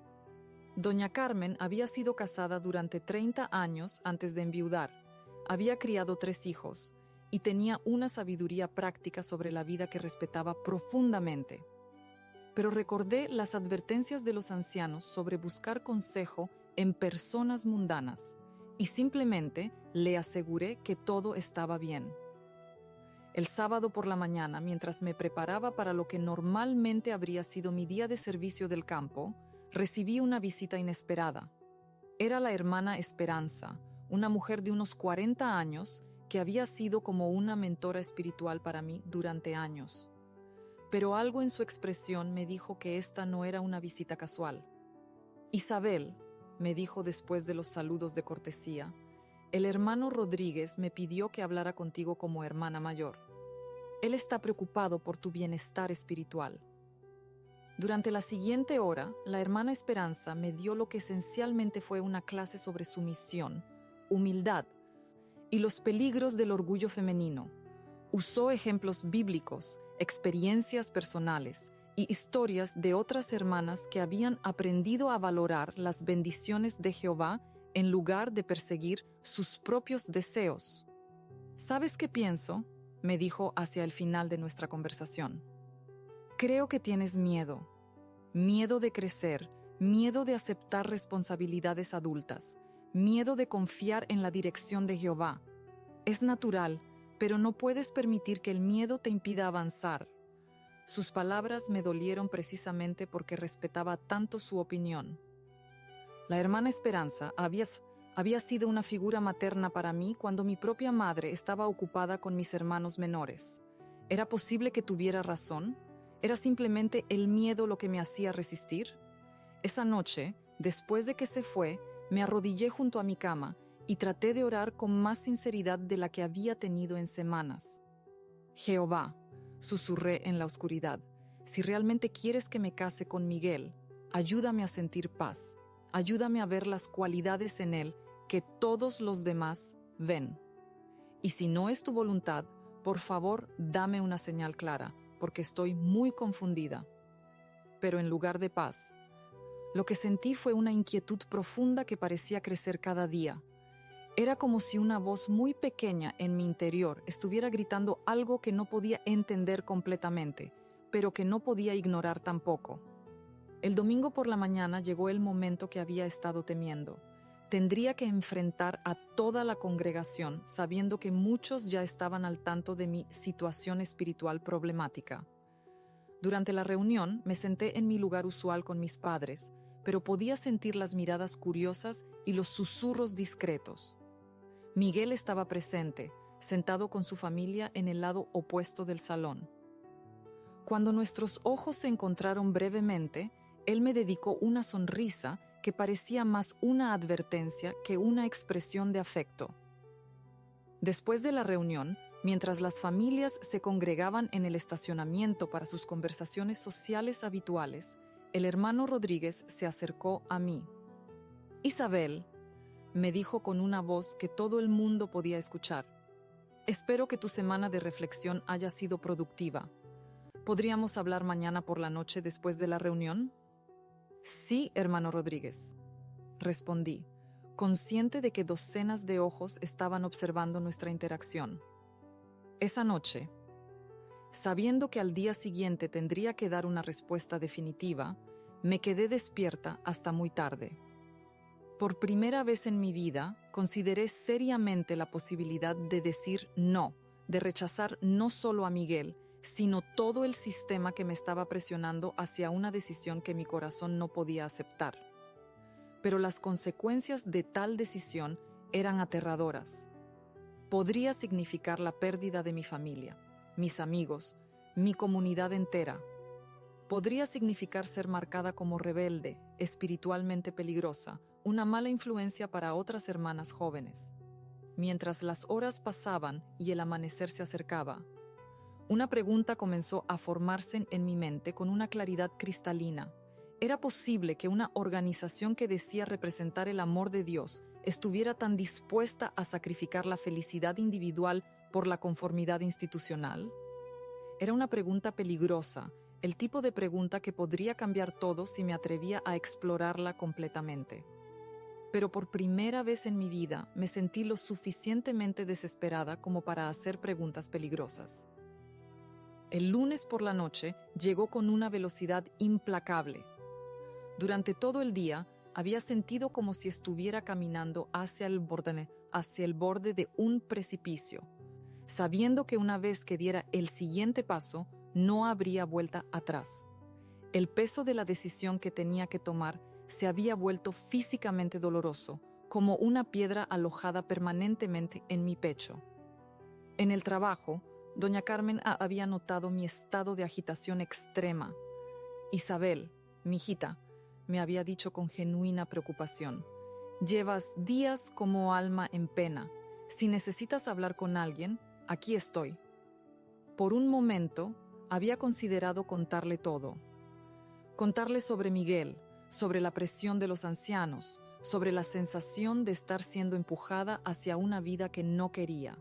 Doña Carmen había sido casada durante 30 años antes de enviudar, había criado 3 hijos y tenía una sabiduría práctica sobre la vida que respetaba profundamente. Pero recordé las advertencias de los ancianos sobre buscar consejo en personas mundanas y simplemente le aseguré que todo estaba bien. El sábado por la mañana, mientras me preparaba para lo que normalmente habría sido mi día de servicio del campo, recibí una visita inesperada. Era la hermana Esperanza, una mujer de unos 40 años que había sido como una mentora espiritual para mí durante años. Pero algo en su expresión me dijo que esta no era una visita casual. «Isabel», me dijo después de los saludos de cortesía, «el hermano Rodríguez me pidió que hablara contigo como hermana mayor. Él está preocupado por tu bienestar espiritual». Durante la siguiente hora, la hermana Esperanza me dio lo que esencialmente fue una clase sobre sumisión, humildad y los peligros del orgullo femenino. Usó ejemplos bíblicos, experiencias personales y historias de otras hermanas que habían aprendido a valorar las bendiciones de Jehová en lugar de perseguir sus propios deseos. «¿Sabes qué pienso?», me dijo hacia el final de nuestra conversación. «Creo que tienes miedo. Miedo de crecer, miedo de aceptar responsabilidades adultas, miedo de confiar en la dirección de Jehová. Es natural, pero no puedes permitir que el miedo te impida avanzar». Sus palabras me dolieron precisamente porque respetaba tanto su opinión. La hermana Esperanza Había sido una figura materna para mí cuando mi propia madre estaba ocupada con mis hermanos menores. ¿Era posible que tuviera razón? ¿Era simplemente el miedo lo que me hacía resistir? Esa noche, después de que se fue, me arrodillé junto a mi cama y traté de orar con más sinceridad de la que había tenido en semanas. Jehová, susurré en la oscuridad, si realmente quieres que me case con Miguel, ayúdame a sentir paz, ayúdame a ver las cualidades en él que todos los demás ven. Y si no es tu voluntad, por favor, dame una señal clara, porque estoy muy confundida. Pero en lugar de paz, lo que sentí fue una inquietud profunda que parecía crecer cada día. Era como si una voz muy pequeña en mi interior estuviera gritando algo que no podía entender completamente, pero que no podía ignorar tampoco. El domingo por la mañana llegó el momento que había estado temiendo. Tendría que enfrentar a toda la congregación, sabiendo que muchos ya estaban al tanto de mi situación espiritual problemática. Durante la reunión me senté en mi lugar usual con mis padres, pero podía sentir las miradas curiosas y los susurros discretos. Miguel estaba presente, sentado con su familia en el lado opuesto del salón. Cuando nuestros ojos se encontraron brevemente, él me dedicó una sonrisa que parecía más una advertencia que una expresión de afecto. Después de la reunión, mientras las familias se congregaban en el estacionamiento para sus conversaciones sociales habituales, el hermano Rodríguez se acercó a mí. «Isabel», me dijo con una voz que todo el mundo podía escuchar, «espero que tu semana de reflexión haya sido productiva. ¿Podríamos hablar mañana por la noche después de la reunión?» «Sí, hermano Rodríguez», respondí, consciente de que docenas de ojos estaban observando nuestra interacción. Esa noche, sabiendo que al día siguiente tendría que dar una respuesta definitiva, me quedé despierta hasta muy tarde. Por primera vez en mi vida, consideré seriamente la posibilidad de decir no, de rechazar no solo a Miguel, sino todo el sistema que me estaba presionando hacia una decisión que mi corazón no podía aceptar. Pero las consecuencias de tal decisión eran aterradoras. Podría significar la pérdida de mi familia, mis amigos, mi comunidad entera. Podría significar ser marcada como rebelde, espiritualmente peligrosa, una mala influencia para otras hermanas jóvenes. Mientras las horas pasaban y el amanecer se acercaba, una pregunta comenzó a formarse en mi mente con una claridad cristalina. ¿Era posible que una organización que decía representar el amor de Dios estuviera tan dispuesta a sacrificar la felicidad individual por la conformidad institucional? Era una pregunta peligrosa, el tipo de pregunta que podría cambiar todo si me atrevía a explorarla completamente. Pero por primera vez en mi vida me sentí lo suficientemente desesperada como para hacer preguntas peligrosas. El lunes por la noche llegó con una velocidad implacable. Durante todo el día había sentido como si estuviera caminando hacia el borde de un precipicio, sabiendo que una vez que diera el siguiente paso, no habría vuelta atrás. El peso de la decisión que tenía que tomar se había vuelto físicamente doloroso, como una piedra alojada permanentemente en mi pecho. En el trabajo, doña Carmen había notado mi estado de agitación extrema. «Isabel, mi hijita», me había dicho con genuina preocupación, «llevas días como alma en pena. Si necesitas hablar con alguien, aquí estoy». Por un momento, había considerado contarle todo. Contarle sobre Miguel, sobre la presión de los ancianos, sobre la sensación de estar siendo empujada hacia una vida que no quería.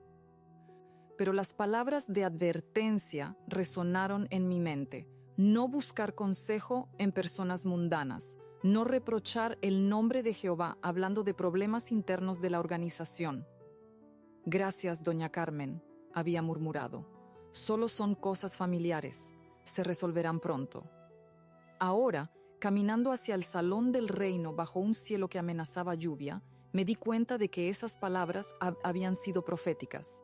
Pero las palabras de advertencia resonaron en mi mente. No buscar consejo en personas mundanas, no reprochar el nombre de Jehová hablando de problemas internos de la organización. «Gracias, doña Carmen», había murmurado. «Solo son cosas familiares, se resolverán pronto». Ahora, caminando hacia el salón del reino bajo un cielo que amenazaba lluvia, me di cuenta de que esas palabras habían sido proféticas.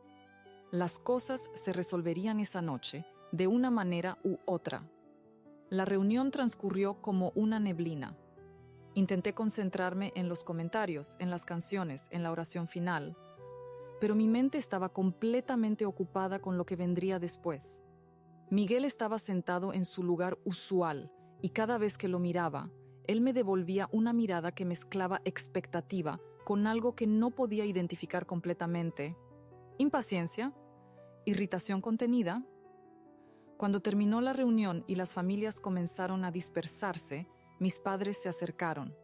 Las cosas se resolverían esa noche, de una manera u otra. La reunión transcurrió como una neblina. Intenté concentrarme en los comentarios, en las canciones, en la oración final, pero mi mente estaba completamente ocupada con lo que vendría después. Miguel estaba sentado en su lugar usual y cada vez que lo miraba, él me devolvía una mirada que mezclaba expectativa con algo que no podía identificar completamente. Impaciencia, irritación contenida. Cuando terminó la reunión y las familias comenzaron a dispersarse, mis padres se acercaron.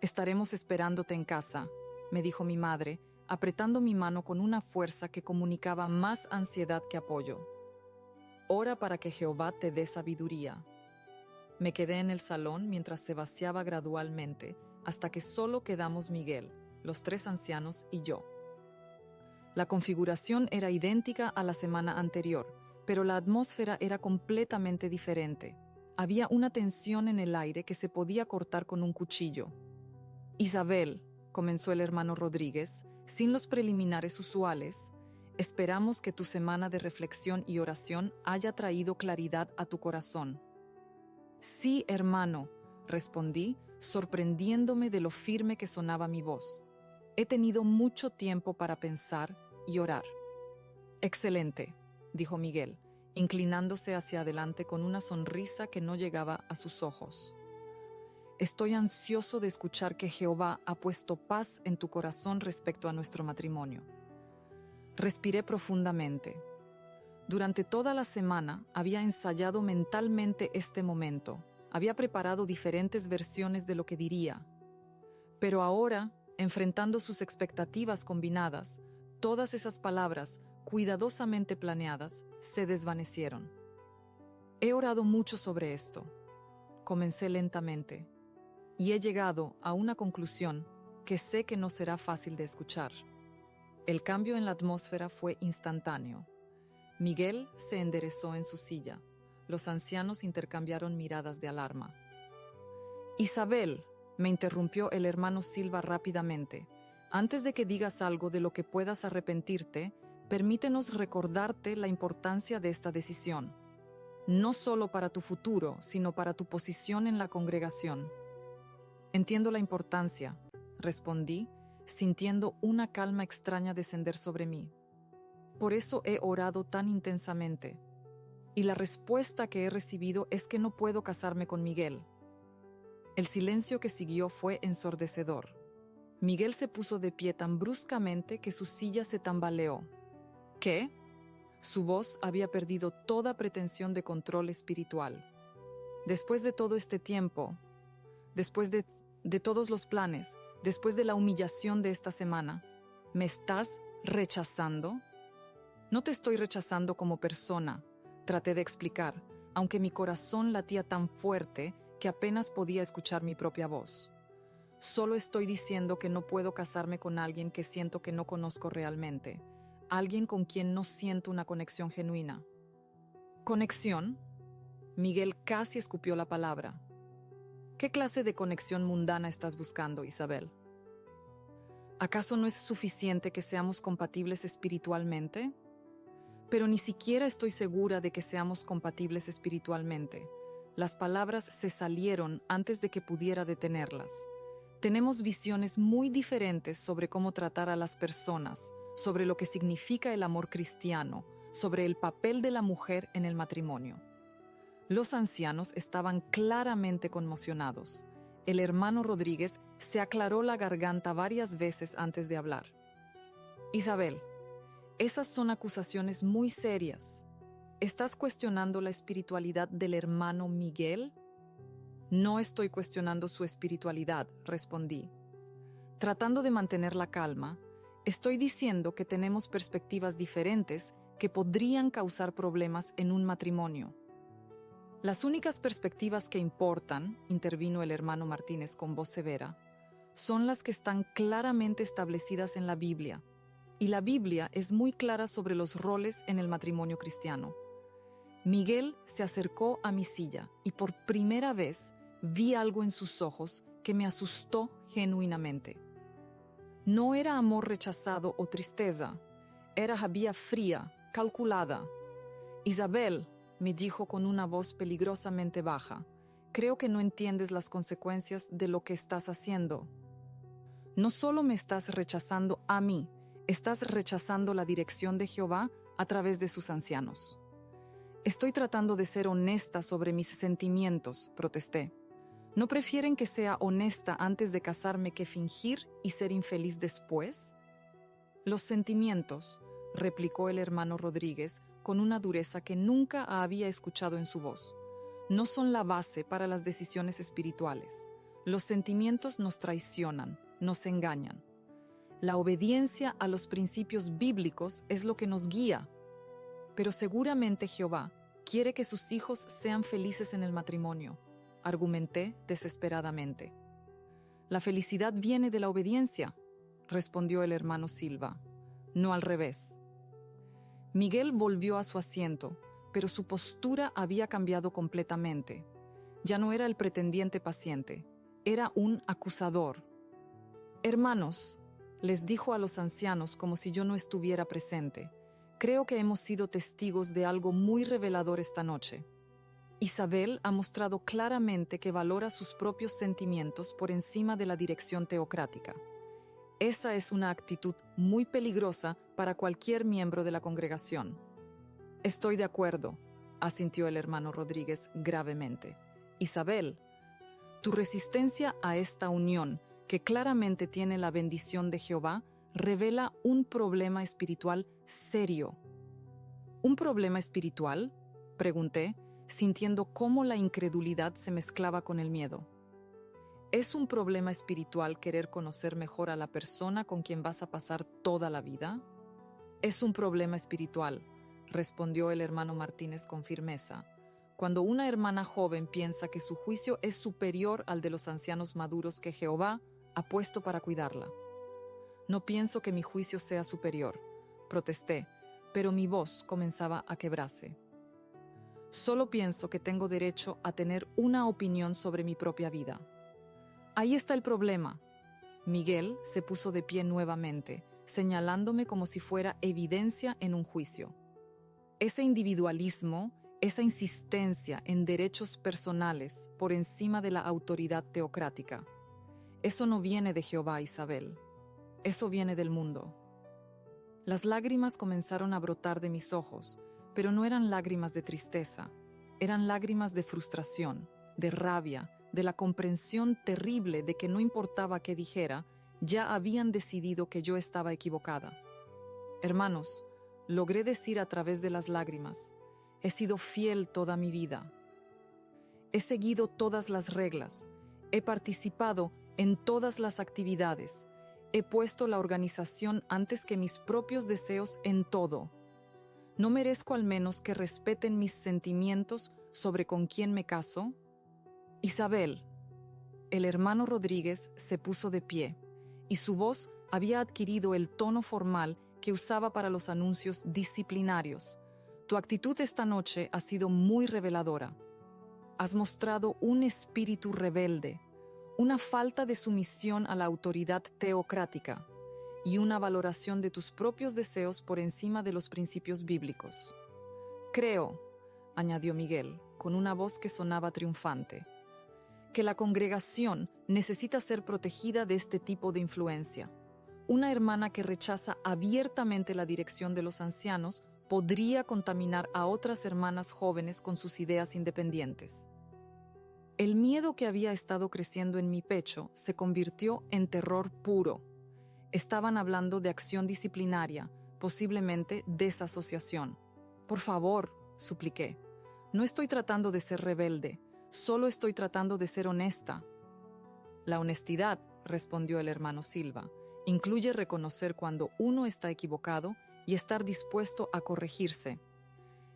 «Estaremos esperándote en casa», me dijo mi madre, apretando mi mano con una fuerza que comunicaba más ansiedad que apoyo. «Ora para que Jehová te dé sabiduría». Me quedé en el salón mientras se vaciaba gradualmente, hasta que solo quedamos Miguel, los 3 ancianos y yo. La configuración era idéntica a la semana anterior, pero la atmósfera era completamente diferente. Había una tensión en el aire que se podía cortar con un cuchillo. «Isabel», comenzó el hermano Rodríguez, sin los preliminares usuales, «esperamos que tu semana de reflexión y oración haya traído claridad a tu corazón». «Sí, hermano», respondí, sorprendiéndome de lo firme que sonaba mi voz. «He tenido mucho tiempo para pensar y orar». «Excelente», dijo Miguel, inclinándose hacia adelante con una sonrisa que no llegaba a sus ojos. «Estoy ansioso de escuchar que Jehová ha puesto paz en tu corazón respecto a nuestro matrimonio». Respiré profundamente. Durante toda la semana había ensayado mentalmente este momento. Había preparado diferentes versiones de lo que diría. Pero ahora, enfrentando sus expectativas combinadas, todas esas palabras, cuidadosamente planeadas, se desvanecieron. «He orado mucho sobre esto», comencé lentamente, «y he llegado a una conclusión que sé que no será fácil de escuchar». El cambio en la atmósfera fue instantáneo. Miguel se enderezó en su silla. Los ancianos intercambiaron miradas de alarma. «Isabel», me interrumpió el hermano Silva rápidamente, «antes de que digas algo de lo que puedas arrepentirte, permítenos recordarte la importancia de esta decisión, no solo para tu futuro, sino para tu posición en la congregación». «Entiendo la importancia», respondí, sintiendo una calma extraña descender sobre mí. «Por eso he orado tan intensamente. Y la respuesta que he recibido es que no puedo casarme con Miguel». El silencio que siguió fue ensordecedor. Miguel se puso de pie tan bruscamente que su silla se tambaleó. «¿Qué?». Su voz había perdido toda pretensión de control espiritual. «Después de todo este tiempo, después de todos los planes, después de la humillación de esta semana, ¿me estás rechazando?». «No te estoy rechazando como persona», traté de explicar, aunque mi corazón latía tan fuerte que apenas podía escuchar mi propia voz. «Solo estoy diciendo que no puedo casarme con alguien que siento que no conozco realmente, alguien con quien no siento una conexión genuina». «¿Conexión?». Miguel casi escupió la palabra. «¿Qué clase de conexión mundana estás buscando, Isabel? ¿Acaso no es suficiente que seamos compatibles espiritualmente?». «Pero ni siquiera estoy segura de que seamos compatibles espiritualmente». Las palabras se salieron antes de que pudiera detenerlas. Tenemos visiones muy diferentes sobre cómo tratar a las personas, sobre lo que significa el amor cristiano, sobre el papel de la mujer en el matrimonio. Los ancianos estaban claramente conmocionados. El hermano Rodríguez se aclaró la garganta varias veces antes de hablar. «Isabel, esas son acusaciones muy serias. ¿Estás cuestionando la espiritualidad del hermano Miguel?». «No estoy cuestionando su espiritualidad», respondí. Tratando de mantener la calma, estoy diciendo que tenemos perspectivas diferentes que podrían causar problemas en un matrimonio. «Las únicas perspectivas que importan», intervino el hermano Martínez con voz severa, «son las que están claramente establecidas en la Biblia. Y la Biblia es muy clara sobre los roles en el matrimonio cristiano». Miguel se acercó a mi silla y por primera vez vi algo en sus ojos que me asustó genuinamente. No era amor rechazado o tristeza, era rabia fría, calculada. «Isabel», me dijo con una voz peligrosamente baja, creo que no entiendes las consecuencias de lo que estás haciendo. No solo me estás rechazando a mí, estás rechazando la dirección de Jehová a través de sus ancianos. Estoy tratando de ser honesta sobre mis sentimientos, protesté. ¿No prefieren que sea honesta antes de casarme que fingir y ser infeliz después? Los sentimientos, replicó el hermano Rodríguez con una dureza que nunca había escuchado en su voz, no son la base para las decisiones espirituales. Los sentimientos nos traicionan, nos engañan. La obediencia a los principios bíblicos es lo que nos guía. Pero seguramente Jehová quiere que sus hijos sean felices en el matrimonio, argumenté desesperadamente. La felicidad viene de la obediencia, respondió el hermano Silva, no al revés. Miguel volvió a su asiento, pero su postura había cambiado completamente. Ya no era el pretendiente paciente, era un acusador. Hermanos, les dijo a los ancianos como si yo no estuviera presente, creo que hemos sido testigos de algo muy revelador esta noche. Isabel ha mostrado claramente que valora sus propios sentimientos por encima de la dirección teocrática. Esa es una actitud muy peligrosa para cualquier miembro de la congregación. Estoy de acuerdo, asintió el hermano Rodríguez gravemente. Isabel, tu resistencia a esta unión, que claramente tiene la bendición de Jehová, revela un problema espiritual serio. ¿Un problema espiritual?, pregunté, sintiendo cómo la incredulidad se mezclaba con el miedo. ¿Es un problema espiritual querer conocer mejor a la persona con quien vas a pasar toda la vida? Es un problema espiritual, respondió el hermano Martínez con firmeza, cuando una hermana joven piensa que su juicio es superior al de los ancianos maduros que Jehová ha puesto para cuidarla. No pienso que mi juicio sea superior, protesté, pero mi voz comenzaba a quebrarse. Solo pienso que tengo derecho a tener una opinión sobre mi propia vida. Ahí está el problema. Miguel se puso de pie nuevamente, señalándome como si fuera evidencia en un juicio. Ese individualismo, esa insistencia en derechos personales por encima de la autoridad teocrática, eso no viene de Jehová, Isabel. Eso viene del mundo. Las lágrimas comenzaron a brotar de mis ojos, pero no eran lágrimas de tristeza, eran lágrimas de frustración, de rabia, de la comprensión terrible de que no importaba qué dijera, ya habían decidido que yo estaba equivocada. Hermanos, logré decir a través de las lágrimas, he sido fiel toda mi vida. He seguido todas las reglas, he participado en todas las actividades, he puesto la organización antes que mis propios deseos en todo. ¿No merezco al menos que respeten mis sentimientos sobre con quién me caso? Isabel. El hermano Rodríguez se puso de pie, y su voz había adquirido el tono formal que usaba para los anuncios disciplinarios. Tu actitud esta noche ha sido muy reveladora. Has mostrado un espíritu rebelde, una falta de sumisión a la autoridad teocrática y una valoración de tus propios deseos por encima de los principios bíblicos. Creo, añadió Miguel, con una voz que sonaba triunfante, que la congregación necesita ser protegida de este tipo de influencia. Una hermana que rechaza abiertamente la dirección de los ancianos podría contaminar a otras hermanas jóvenes con sus ideas independientes. El miedo que había estado creciendo en mi pecho se convirtió en terror puro. Estaban hablando de acción disciplinaria, posiblemente desasociación. Por favor, supliqué. No estoy tratando de ser rebelde, solo estoy tratando de ser honesta. La honestidad, respondió el hermano Silva, incluye reconocer cuando uno está equivocado y estar dispuesto a corregirse.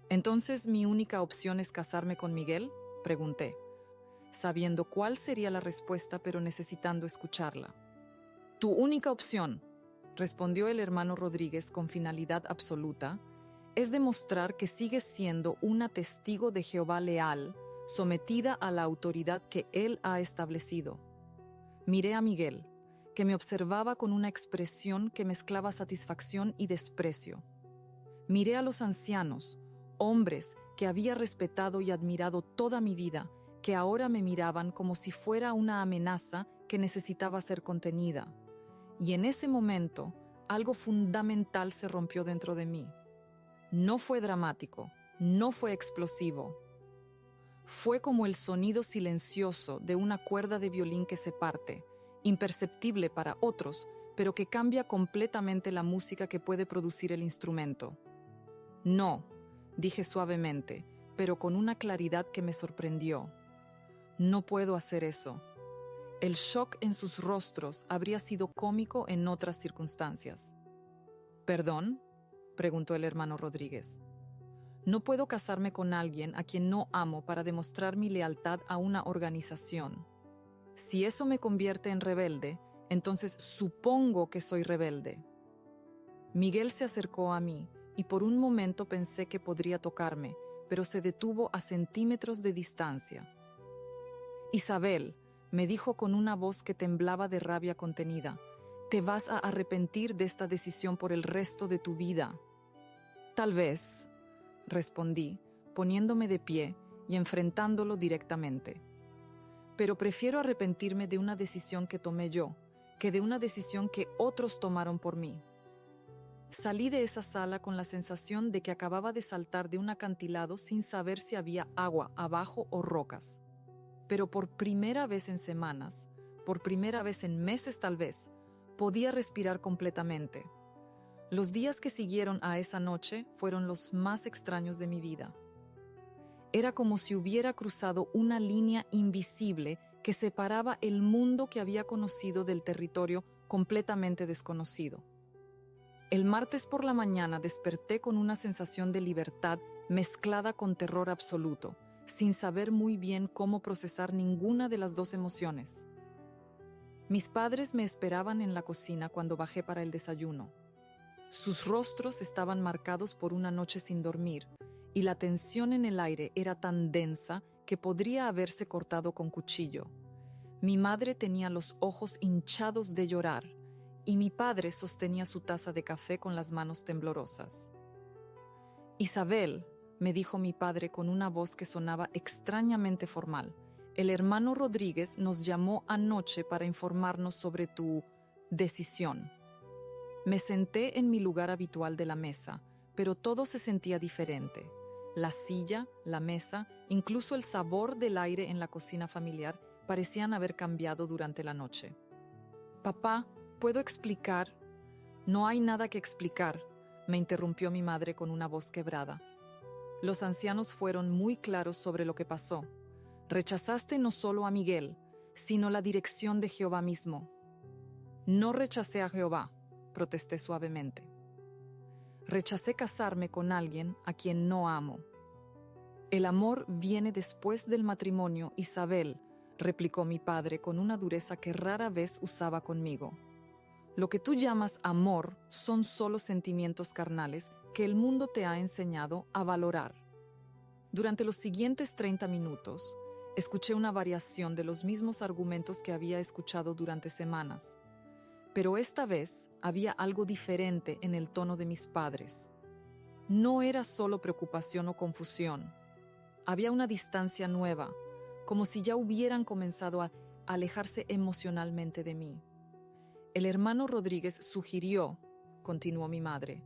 ¿Entonces mi única opción es casarme con Miguel?, pregunté, sabiendo cuál sería la respuesta pero necesitando escucharla. Tu única opción, respondió el hermano Rodríguez con finalidad absoluta, es demostrar que sigues siendo una testigo de Jehová leal, sometida a la autoridad que él ha establecido. Miré a Miguel, que me observaba con una expresión que mezclaba satisfacción y desprecio. Miré a los ancianos, hombres que había respetado y admirado toda mi vida, que ahora me miraban como si fuera una amenaza que necesitaba ser contenida. Y en ese momento, algo fundamental se rompió dentro de mí. No fue dramático, no fue explosivo. Fue como el sonido silencioso de una cuerda de violín que se parte, imperceptible para otros, pero que cambia completamente la música que puede producir el instrumento. No, dije suavemente, pero con una claridad que me sorprendió. No puedo hacer eso. El shock en sus rostros habría sido cómico en otras circunstancias. ¿Perdón?, preguntó el hermano Rodríguez. No puedo casarme con alguien a quien no amo para demostrar mi lealtad a una organización. Si eso me convierte en rebelde, entonces supongo que soy rebelde. Miguel se acercó a mí y por un momento pensé que podría tocarme, pero se detuvo a centímetros de distancia. Isabel, me dijo con una voz que temblaba de rabia contenida, te vas a arrepentir de esta decisión por el resto de tu vida. Tal vez, respondí, poniéndome de pie y enfrentándolo directamente. Pero prefiero arrepentirme de una decisión que tomé yo, que de una decisión que otros tomaron por mí. Salí de esa sala con la sensación de que acababa de saltar de un acantilado sin saber si había agua abajo o rocas. Pero por primera vez en semanas, por primera vez en meses tal vez, podía respirar completamente. Los días que siguieron a esa noche fueron los más extraños de mi vida. Era como si hubiera cruzado una línea invisible que separaba el mundo que había conocido del territorio completamente desconocido. El martes por la mañana desperté con una sensación de libertad mezclada con terror absoluto, sin saber muy bien cómo procesar ninguna de las dos emociones. Mis padres me esperaban en la cocina cuando bajé para el desayuno. Sus rostros estaban marcados por una noche sin dormir, y la tensión en el aire era tan densa que podría haberse cortado con cuchillo. Mi madre tenía los ojos hinchados de llorar, y mi padre sostenía su taza de café con las manos temblorosas. Isabel, me dijo mi padre con una voz que sonaba extrañamente formal, el hermano Rodríguez nos llamó anoche para informarnos sobre tu decisión. Me senté en mi lugar habitual de la mesa, pero todo se sentía diferente. La silla, la mesa, incluso el sabor del aire en la cocina familiar parecían haber cambiado durante la noche. Papá, ¿puedo explicar? No hay nada que explicar, me interrumpió mi madre con una voz quebrada. Los ancianos fueron muy claros sobre lo que pasó. Rechazaste no solo a Miguel, sino la dirección de Jehová mismo. No rechacé a Jehová, protesté suavemente. Rechacé casarme con alguien a quien no amo. El amor viene después del matrimonio, Isabel, replicó mi padre con una dureza que rara vez usaba conmigo. Lo que tú llamas amor son solo sentimientos carnales que el mundo te ha enseñado a valorar. Durante los siguientes 30 minutos, escuché una variación de los mismos argumentos que había escuchado durante semanas. Pero esta vez había algo diferente en el tono de mis padres. No era solo preocupación o confusión. Había una distancia nueva, como si ya hubieran comenzado a alejarse emocionalmente de mí. El hermano Rodríguez sugirió, continuó mi madre,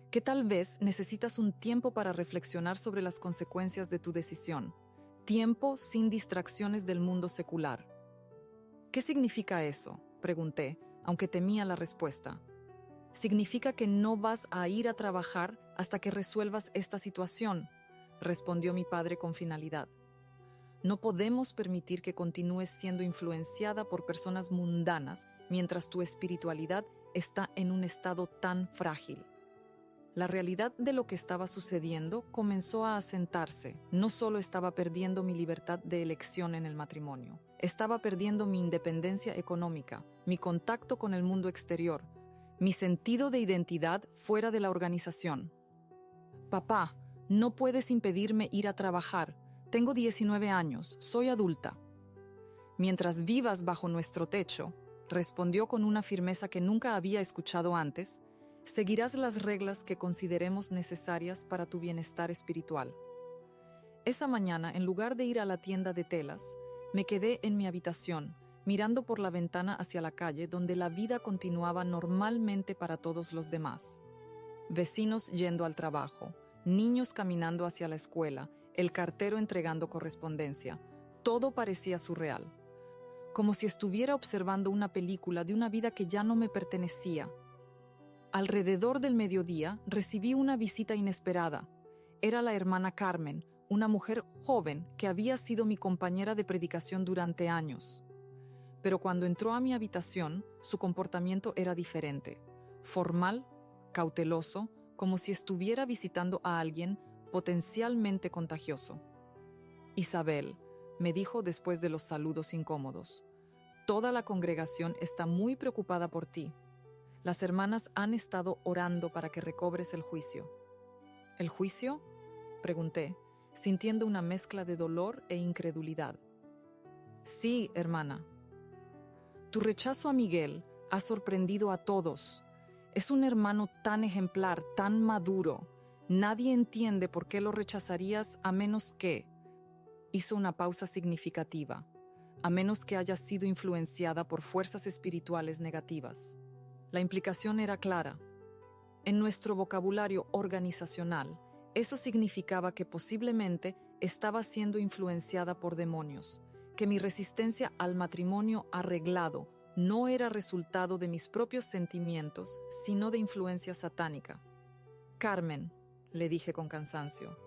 que tal vez necesitas un tiempo para reflexionar sobre las consecuencias de tu decisión. Tiempo sin distracciones del mundo secular. ¿Qué significa eso?, pregunté, aunque temía la respuesta. Significa que no vas a ir a trabajar hasta que resuelvas esta situación, respondió mi padre con finalidad. No podemos permitir que continúes siendo influenciada por personas mundanas mientras tu espiritualidad está en un estado tan frágil. La realidad de lo que estaba sucediendo comenzó a asentarse. No solo estaba perdiendo mi libertad de elección en el matrimonio, estaba perdiendo mi independencia económica, mi contacto con el mundo exterior, mi sentido de identidad fuera de la organización. Papá, no puedes impedirme ir a trabajar. Tengo 19 años, soy adulta. Mientras vivas bajo nuestro techo, respondió con una firmeza que nunca había escuchado antes, seguirás las reglas que consideremos necesarias para tu bienestar espiritual. Esa mañana, en lugar de ir a la tienda de telas, me quedé en mi habitación, mirando por la ventana hacia la calle donde la vida continuaba normalmente para todos los demás. Vecinos yendo al trabajo, niños caminando hacia la escuela, el cartero entregando correspondencia. Todo parecía surreal, como si estuviera observando una película de una vida que ya no me pertenecía. Alrededor del mediodía recibí una visita inesperada. Era la hermana Carmen, una mujer joven que había sido mi compañera de predicación durante años. Pero cuando entró a mi habitación, su comportamiento era diferente. Formal, cauteloso, como si estuviera visitando a alguien potencialmente contagioso. Isabel, me dijo después de los saludos incómodos, toda la congregación está muy preocupada por ti. Las hermanas han estado orando para que recobres el juicio. ¿El juicio?, pregunté, sintiendo una mezcla de dolor e incredulidad. Sí, hermana. Tu rechazo a Miguel ha sorprendido a todos. Es un hermano tan ejemplar, tan maduro. Nadie entiende por qué lo rechazarías a menos que... Hizo una pausa significativa. A menos que haya sido influenciada por fuerzas espirituales negativas. La implicación era clara. En nuestro vocabulario organizacional, eso significaba que posiblemente estaba siendo influenciada por demonios, que mi resistencia al matrimonio arreglado no era resultado de mis propios sentimientos, sino de influencia satánica. Carmen, le dije con cansancio,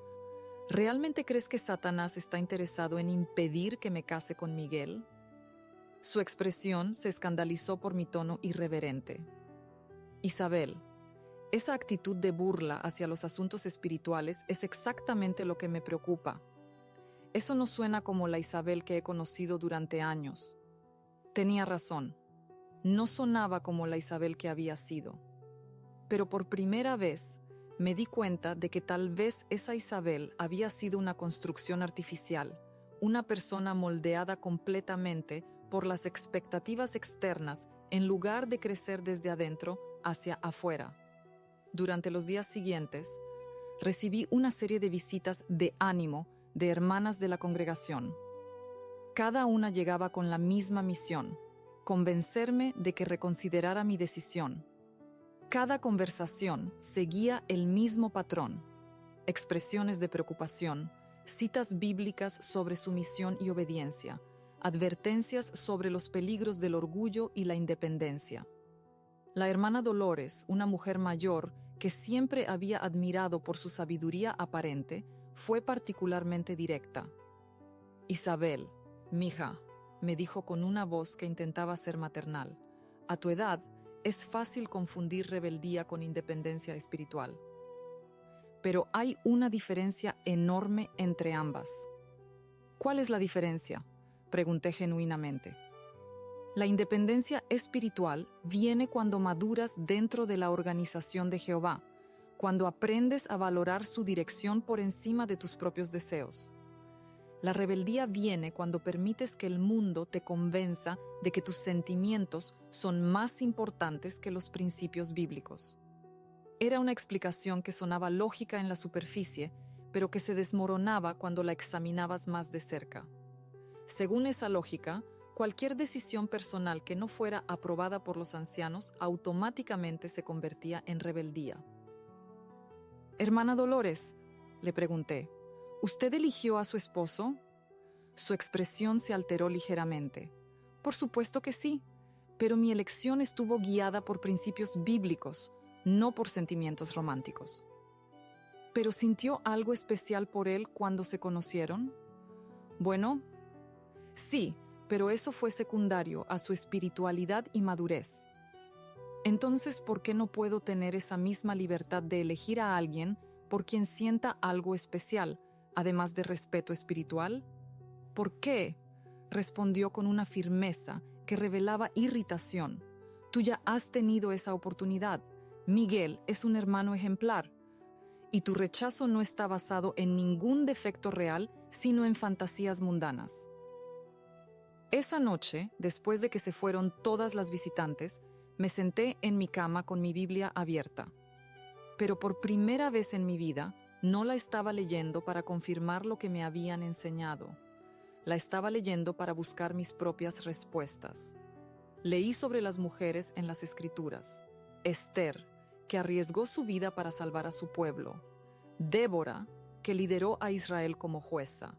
¿realmente crees que Satanás está interesado en impedir que me case con Miguel? Su expresión se escandalizó por mi tono irreverente. Isabel, esa actitud de burla hacia los asuntos espirituales es exactamente lo que me preocupa. Eso no suena como la Isabel que he conocido durante años. Tenía razón. No sonaba como la Isabel que había sido. Pero por primera vez me di cuenta de que tal vez esa Isabel había sido una construcción artificial, una persona moldeada completamente por las expectativas externas en lugar de crecer desde adentro hacia afuera. Durante los días siguientes, recibí una serie de visitas de ánimo de hermanas de la congregación. Cada una llegaba con la misma misión, convencerme de que reconsiderara mi decisión. Cada conversación seguía el mismo patrón: expresiones de preocupación, citas bíblicas sobre sumisión y obediencia, advertencias sobre los peligros del orgullo y la independencia. La hermana Dolores, una mujer mayor que siempre había admirado por su sabiduría aparente, fue particularmente directa. Isabel, mija, me dijo con una voz que intentaba ser maternal, a tu edad es fácil confundir rebeldía con independencia espiritual. Pero hay una diferencia enorme entre ambas. ¿Cuál es la diferencia?, pregunté genuinamente. La independencia espiritual viene cuando maduras dentro de la organización de Jehová, cuando aprendes a valorar su dirección por encima de tus propios deseos. La rebeldía viene cuando permites que el mundo te convenza de que tus sentimientos son más importantes que los principios bíblicos. Era una explicación que sonaba lógica en la superficie, pero que se desmoronaba cuando la examinabas más de cerca. Según esa lógica, cualquier decisión personal que no fuera aprobada por los ancianos automáticamente se convertía en rebeldía. «Hermana Dolores», le pregunté, ¿usted eligió a su esposo? Su expresión se alteró ligeramente. Por supuesto que sí, pero mi elección estuvo guiada por principios bíblicos, no por sentimientos románticos. ¿Pero sintió algo especial por él cuando se conocieron? Bueno, sí, pero eso fue secundario a su espiritualidad y madurez. Entonces, ¿por qué no puedo tener esa misma libertad de elegir a alguien por quien sienta algo especial, además de respeto espiritual? ¿Por qué?, respondió con una firmeza que revelaba irritación. Tú ya has tenido esa oportunidad. Miguel es un hermano ejemplar. Y tu rechazo no está basado en ningún defecto real, sino en fantasías mundanas. Esa noche, después de que se fueron todas las visitantes, me senté en mi cama con mi Biblia abierta. Pero por primera vez en mi vida, No la estaba leyendo para confirmar lo que me habían enseñado. La estaba leyendo para buscar mis propias respuestas. Leí sobre las mujeres en las Escrituras. Esther, que arriesgó su vida para salvar a su pueblo. Débora, que lideró a Israel como jueza.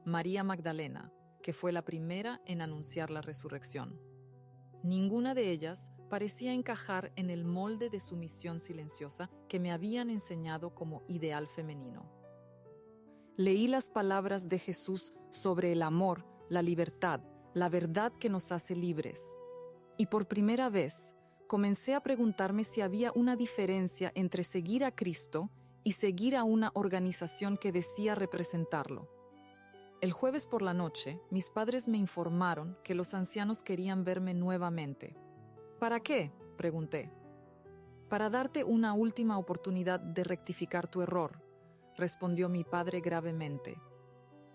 María Magdalena, que fue la primera en anunciar la resurrección. Ninguna de ellas parecía encajar en el molde de sumisión silenciosa que me habían enseñado como ideal femenino. Leí las palabras de Jesús sobre el amor, la libertad, la verdad que nos hace libres. Y por primera vez, comencé a preguntarme si había una diferencia entre seguir a Cristo y seguir a una organización que decía representarlo. El jueves por la noche, mis padres me informaron que los ancianos querían verme nuevamente. ¿Para qué?, pregunté. Para darte una última oportunidad de rectificar tu error, respondió mi padre gravemente.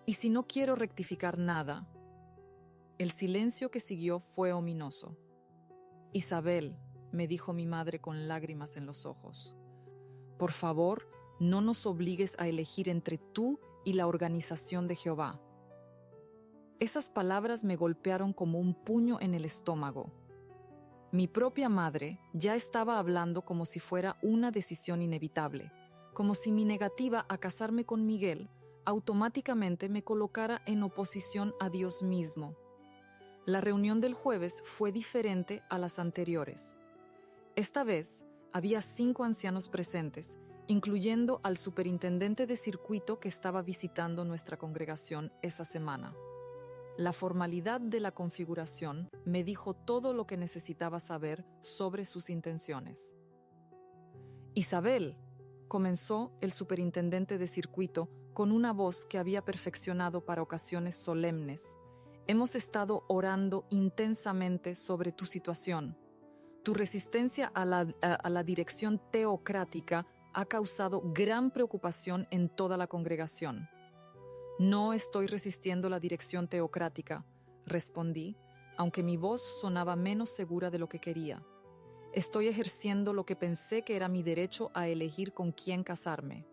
¿Y si no quiero rectificar nada? El silencio que siguió fue ominoso. Isabel, me dijo mi madre con lágrimas en los ojos, por favor, no nos obligues a elegir entre tú y la organización de Jehová. Esas palabras me golpearon como un puño en el estómago. Mi propia madre ya estaba hablando como si fuera una decisión inevitable, como si mi negativa a casarme con Miguel automáticamente me colocara en oposición a Dios mismo. La reunión del jueves fue diferente a las anteriores. Esta vez había 5 ancianos presentes, incluyendo al superintendente de circuito que estaba visitando nuestra congregación esa semana. La formalidad de la configuración me dijo todo lo que necesitaba saber sobre sus intenciones. Isabel, comenzó el superintendente de circuito con una voz que había perfeccionado para ocasiones solemnes. Hemos estado orando intensamente sobre tu situación. Tu resistencia a la dirección teocrática ha causado gran preocupación en toda la congregación. No estoy resistiendo la dirección teocrática, respondí, aunque mi voz sonaba menos segura de lo que quería. Estoy ejerciendo lo que pensé que era mi derecho a elegir con quién casarme.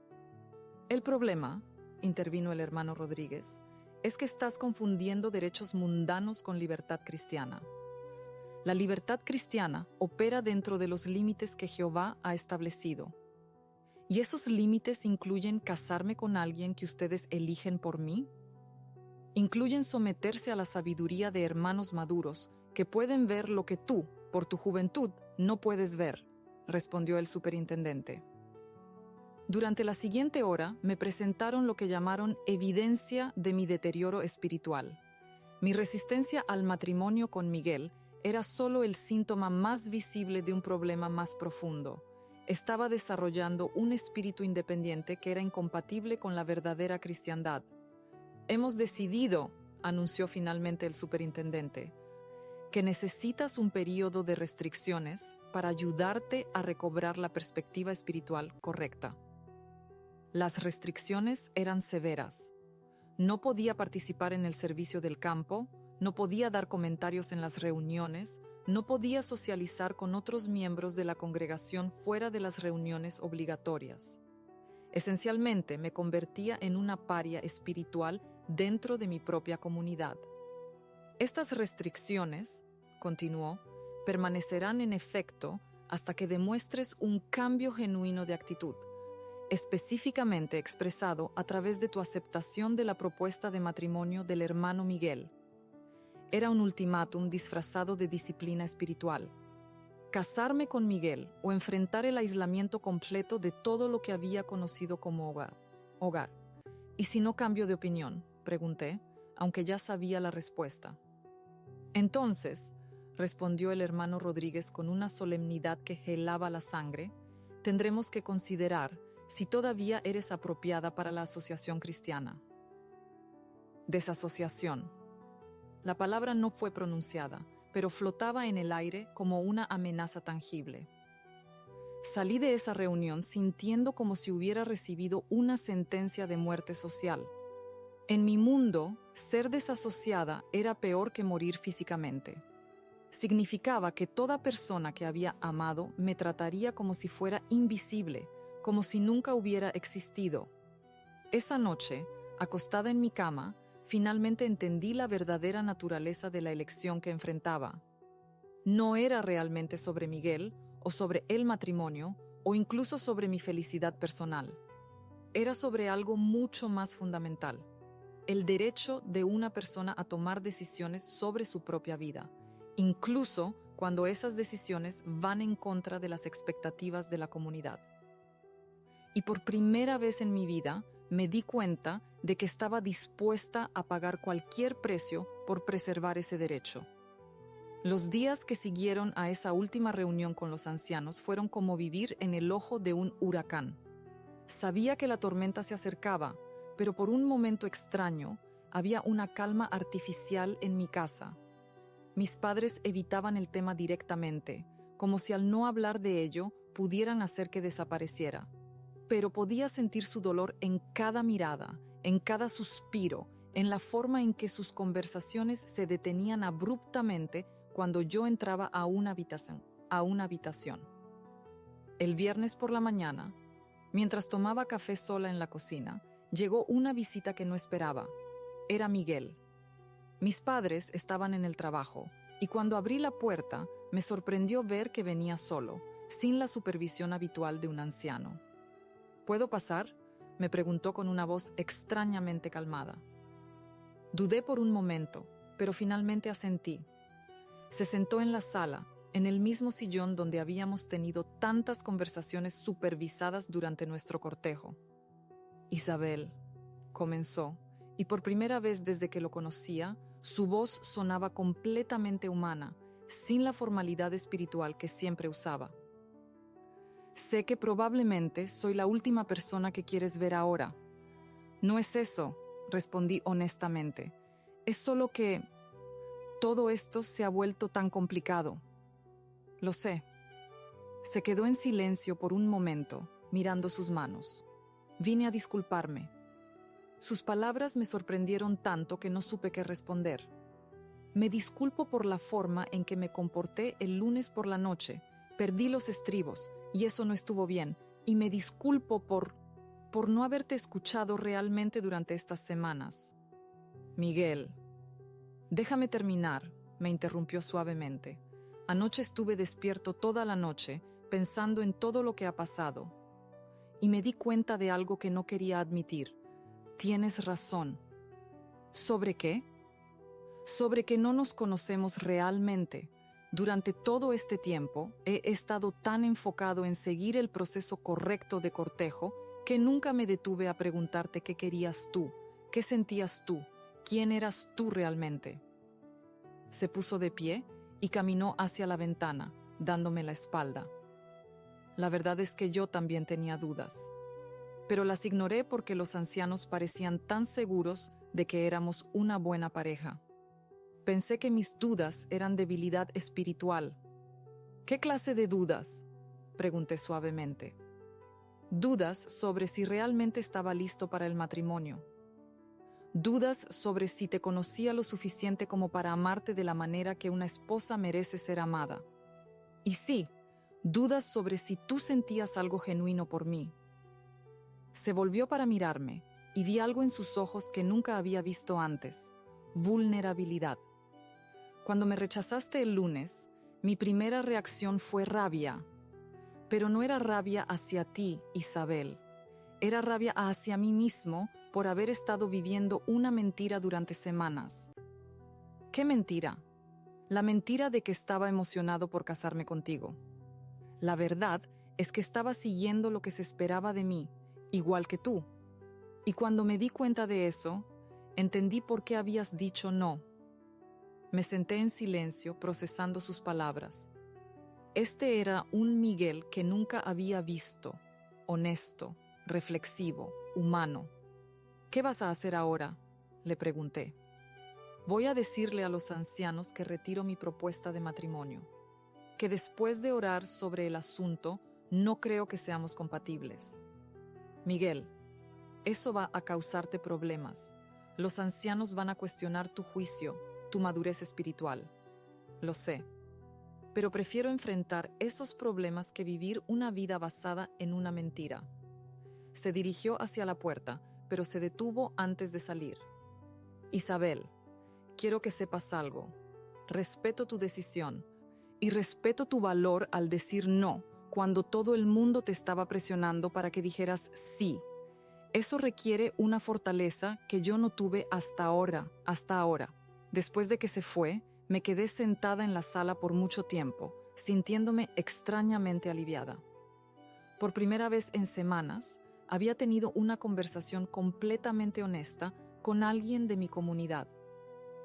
El problema, intervino el hermano Rodríguez, es que estás confundiendo derechos mundanos con libertad cristiana. La libertad cristiana opera dentro de los límites que Jehová ha establecido. ¿Y esos límites incluyen casarme con alguien que ustedes eligen por mí? Incluyen someterse a la sabiduría de hermanos maduros que pueden ver lo que tú, por tu juventud, no puedes ver, respondió el superintendente. Durante la siguiente hora me presentaron lo que llamaron evidencia de mi deterioro espiritual. Mi resistencia al matrimonio con Miguel era solo el síntoma más visible de un problema más profundo. Estaba desarrollando un espíritu independiente que era incompatible con la verdadera cristiandad. Hemos decidido, anunció finalmente el superintendente, que necesitas un período de restricciones para ayudarte a recobrar la perspectiva espiritual correcta. Las restricciones eran severas. No podía participar en el servicio del campo, no podía dar comentarios en las reuniones, no podía socializar con otros miembros de la congregación fuera de las reuniones obligatorias. Esencialmente me convertía en una paria espiritual dentro de mi propia comunidad. Estas restricciones, continuó, permanecerán en efecto hasta que demuestres un cambio genuino de actitud, específicamente expresado a través de tu aceptación de la propuesta de matrimonio del hermano Miguel. Era un ultimátum disfrazado de disciplina espiritual. Casarme con Miguel o enfrentar el aislamiento completo de todo lo que había conocido como hogar. ¿Y si no cambio de opinión?, pregunté, aunque ya sabía la respuesta. Entonces, respondió el hermano Rodríguez con una solemnidad que helaba la sangre, tendremos que considerar si todavía eres apropiada para la asociación cristiana. Desasociación. La palabra no fue pronunciada, pero flotaba en el aire como una amenaza tangible. Salí de esa reunión sintiendo como si hubiera recibido una sentencia de muerte social. En mi mundo, ser desasociada era peor que morir físicamente. Significaba que toda persona que había amado me trataría como si fuera invisible, como si nunca hubiera existido. Esa noche, acostada en mi cama, finalmente entendí la verdadera naturaleza de la elección que enfrentaba. No era realmente sobre Miguel, o sobre el matrimonio, o incluso sobre mi felicidad personal. Era sobre algo mucho más fundamental: el derecho de una persona a tomar decisiones sobre su propia vida, incluso cuando esas decisiones van en contra de las expectativas de la comunidad. Y por primera vez en mi vida me di cuenta de que estaba dispuesta a pagar cualquier precio por preservar ese derecho. Los días que siguieron a esa última reunión con los ancianos fueron como vivir en el ojo de un huracán. Sabía que la tormenta se acercaba, pero por un momento extraño había una calma artificial en mi casa. Mis padres evitaban el tema directamente, como si al no hablar de ello pudieran hacer que desapareciera. Pero podía sentir su dolor en cada mirada, en cada suspiro, en la forma en que sus conversaciones se detenían abruptamente cuando yo entraba a una habitación. El viernes por la mañana, mientras tomaba café sola en la cocina, llegó una visita que no esperaba. Era Miguel. Mis padres estaban en el trabajo, y cuando abrí la puerta, me sorprendió ver que venía solo, sin la supervisión habitual de un anciano. ¿Puedo pasar?, me preguntó con una voz extrañamente calmada. Dudé por un momento, pero finalmente asentí. Se sentó en la sala, en el mismo sillón donde habíamos tenido tantas conversaciones supervisadas durante nuestro cortejo. Isabel, comenzó, y por primera vez desde que lo conocía, su voz sonaba completamente humana, sin la formalidad espiritual que siempre usaba. Sé que probablemente soy la última persona que quieres ver ahora. No es eso, respondí honestamente. Es solo que todo esto se ha vuelto tan complicado. Lo sé. Se quedó en silencio por un momento, mirando sus manos. Vine a disculparme. Sus palabras me sorprendieron tanto que no supe qué responder. Me disculpo por la forma en que me comporté el lunes por la noche. Perdí los estribos, y eso no estuvo bien. Y me disculpo por no haberte escuchado realmente durante estas semanas. Miguel, déjame terminar, me interrumpió suavemente. Anoche estuve despierto toda la noche, pensando en todo lo que ha pasado. Y me di cuenta de algo que no quería admitir. Tienes razón. ¿Sobre qué? Sobre que no nos conocemos realmente. Durante todo este tiempo he estado tan enfocado en seguir el proceso correcto de cortejo que nunca me detuve a preguntarte qué querías tú, qué sentías tú, quién eras tú realmente. Se puso de pie y caminó hacia la ventana, dándome la espalda. La verdad es que yo también tenía dudas, pero las ignoré porque los ancianos parecían tan seguros de que éramos una buena pareja. Pensé que mis dudas eran debilidad espiritual. ¿Qué clase de dudas?, pregunté suavemente. Dudas sobre si realmente estaba listo para el matrimonio. Dudas sobre si te conocía lo suficiente como para amarte de la manera que una esposa merece ser amada. Y sí, dudas sobre si tú sentías algo genuino por mí. Se volvió para mirarme y vi algo en sus ojos que nunca había visto antes: vulnerabilidad. Cuando me rechazaste el lunes, mi primera reacción fue rabia. Pero no era rabia hacia ti, Isabel. Era rabia hacia mí mismo por haber estado viviendo una mentira durante semanas. ¿Qué mentira? La mentira de que estaba emocionado por casarme contigo. La verdad es que estaba siguiendo lo que se esperaba de mí, igual que tú. Y cuando me di cuenta de eso, entendí por qué habías dicho no. Me senté en silencio, procesando sus palabras. Este era un Miguel que nunca había visto, honesto, reflexivo, humano. ¿Qué vas a hacer ahora?, le pregunté. Voy a decirle a los ancianos que retiro mi propuesta de matrimonio, que después de orar sobre el asunto, no creo que seamos compatibles. Miguel, eso va a causarte problemas. Los ancianos van a cuestionar tu juicio, tu madurez espiritual. Lo sé. pero prefiero enfrentar esos problemas que vivir una vida basada en una mentira. Se dirigió hacia la puerta, pero se detuvo antes de salir. Isabel, quiero que sepas algo. Respeto tu decisión y respeto tu valor al decir no cuando todo el mundo te estaba presionando para que dijeras sí. Eso requiere una fortaleza que yo no tuve hasta ahora. Después de que se fue, me quedé sentada en la sala por mucho tiempo, sintiéndome extrañamente aliviada. Por primera vez en semanas, había tenido una conversación completamente honesta con alguien de mi comunidad,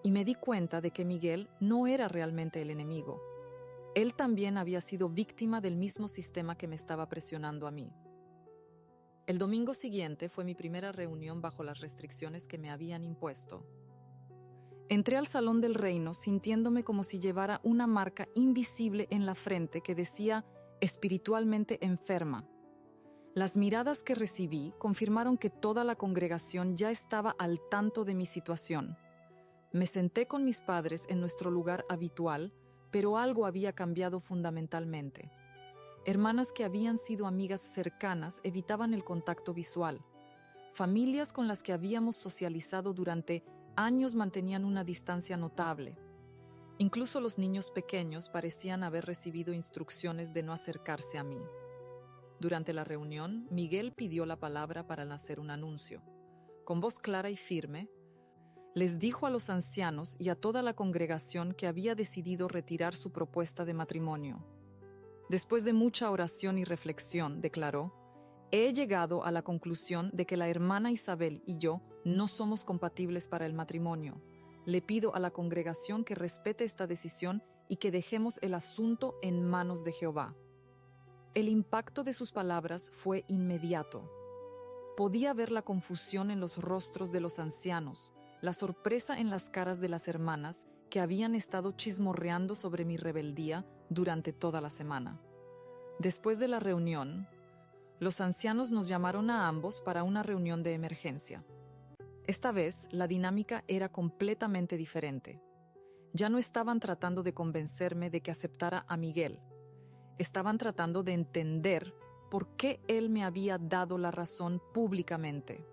y me di cuenta de que Miguel no era realmente el enemigo. Él también había sido víctima del mismo sistema que me estaba presionando a mí. El domingo siguiente fue mi primera reunión bajo las restricciones que me habían impuesto. Entré al salón del reino sintiéndome como si llevara una marca invisible en la frente que decía espiritualmente enferma. Las miradas que recibí confirmaron que toda la congregación ya estaba al tanto de mi situación. Me senté con mis padres en nuestro lugar habitual, pero algo había cambiado fundamentalmente. Hermanas que habían sido amigas cercanas evitaban el contacto visual. Familias con las que habíamos socializado durante años mantenían una distancia notable. Incluso los niños pequeños parecían haber recibido instrucciones de no acercarse a mí. Durante la reunión, Miguel pidió la palabra para hacer un anuncio. Con voz clara y firme, les dijo a los ancianos y a toda la congregación que había decidido retirar su propuesta de matrimonio. Después de mucha oración y reflexión, declaró: he llegado a la conclusión de que la hermana Isabel y yo no somos compatibles para el matrimonio. Le pido a la congregación que respete esta decisión y que dejemos el asunto en manos de Jehová. El impacto de sus palabras fue inmediato. Podía ver la confusión en los rostros de los ancianos, la sorpresa en las caras de las hermanas que habían estado chismorreando sobre mi rebeldía durante toda la semana. Después de la reunión, los ancianos nos llamaron a ambos para una reunión de emergencia. Esta vez, la dinámica era completamente diferente. Ya no estaban tratando de convencerme de que aceptara a Miguel. Estaban tratando de entender por qué él me había dado la razón públicamente.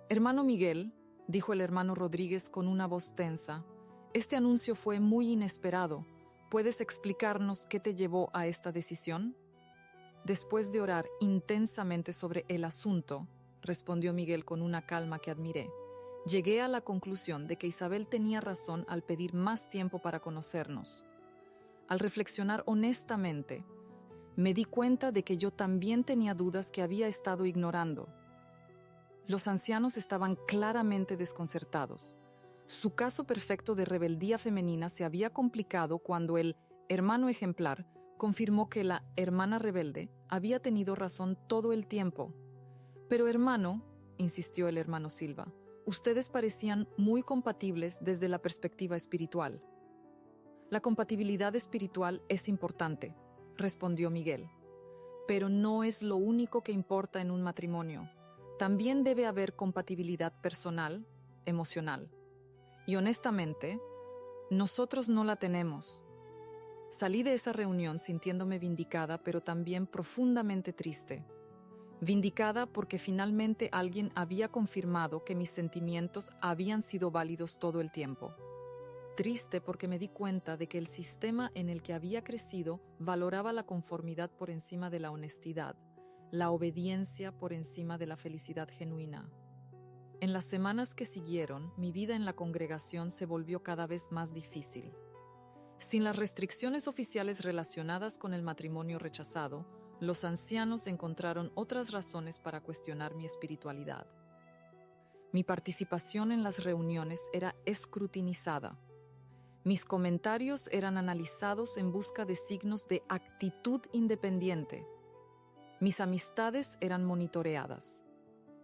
Hermano Miguel, dijo el hermano Rodríguez con una voz tensa, este anuncio fue muy inesperado. ¿Puedes explicarnos qué te llevó a esta decisión? Después de orar intensamente sobre el asunto, respondió Miguel con una calma que admiré, llegué a la conclusión de que Isabel tenía razón al pedir más tiempo para conocernos. Al reflexionar honestamente, me di cuenta de que yo también tenía dudas que había estado ignorando. Los ancianos estaban claramente desconcertados. Su caso perfecto de rebeldía femenina se había complicado cuando el hermano ejemplar confirmó que la hermana rebelde había tenido razón todo el tiempo. Pero hermano, insistió el hermano Silva, ustedes parecían muy compatibles desde la perspectiva espiritual. La compatibilidad espiritual es importante, respondió Miguel, pero no es lo único que importa en un matrimonio. También debe haber compatibilidad personal, emocional. Y honestamente, nosotros no la tenemos. Salí de esa reunión sintiéndome vindicada, pero también profundamente triste. Vindicada porque finalmente alguien había confirmado que mis sentimientos habían sido válidos todo el tiempo. Triste porque me di cuenta de que el sistema en el que había crecido valoraba la conformidad por encima de la honestidad, la obediencia por encima de la felicidad genuina. En las semanas que siguieron, mi vida en la congregación se volvió cada vez más difícil. Sin las restricciones oficiales relacionadas con el matrimonio rechazado, los ancianos encontraron otras razones para cuestionar mi espiritualidad. Mi participación en las reuniones era escrutinizada. Mis comentarios eran analizados en busca de signos de actitud independiente. Mis amistades eran monitoreadas.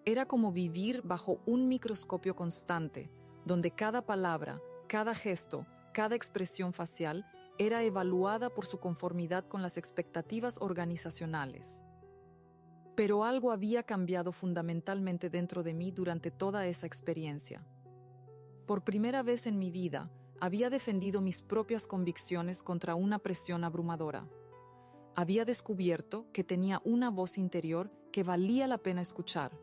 Era como vivir bajo un microscopio constante, donde cada palabra, cada gesto, cada expresión facial era evaluada por su conformidad con las expectativas organizacionales. Pero algo había cambiado fundamentalmente dentro de mí durante toda esa experiencia. Por primera vez en mi vida, había defendido mis propias convicciones contra una presión abrumadora. Había descubierto que tenía una voz interior que valía la pena escuchar,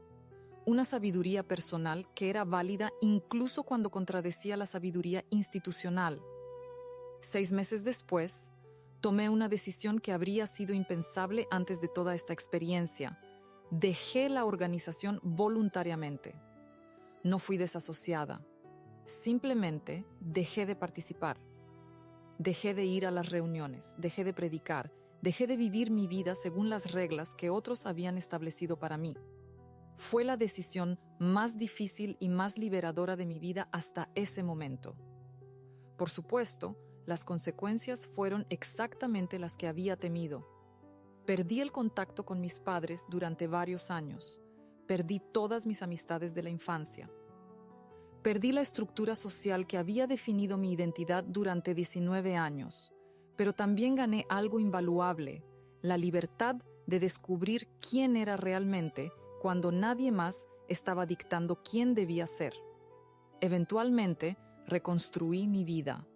una sabiduría personal que era válida incluso cuando contradecía la sabiduría institucional. 6 meses después, tomé una decisión que habría sido impensable antes de toda esta experiencia. Dejé la organización voluntariamente. No fui desasociada. Simplemente dejé de participar. Dejé de ir a las reuniones, dejé de predicar, dejé de vivir mi vida según las reglas que otros habían establecido para mí. Fue la decisión más difícil y más liberadora de mi vida hasta ese momento. Por supuesto, las consecuencias fueron exactamente las que había temido. Perdí el contacto con mis padres durante varios años. Perdí todas mis amistades de la infancia. Perdí la estructura social que había definido mi identidad durante 19 años. Pero también gané algo invaluable, la libertad de descubrir quién era realmente cuando nadie más estaba dictando quién debía ser. Eventualmente, reconstruí mi vida.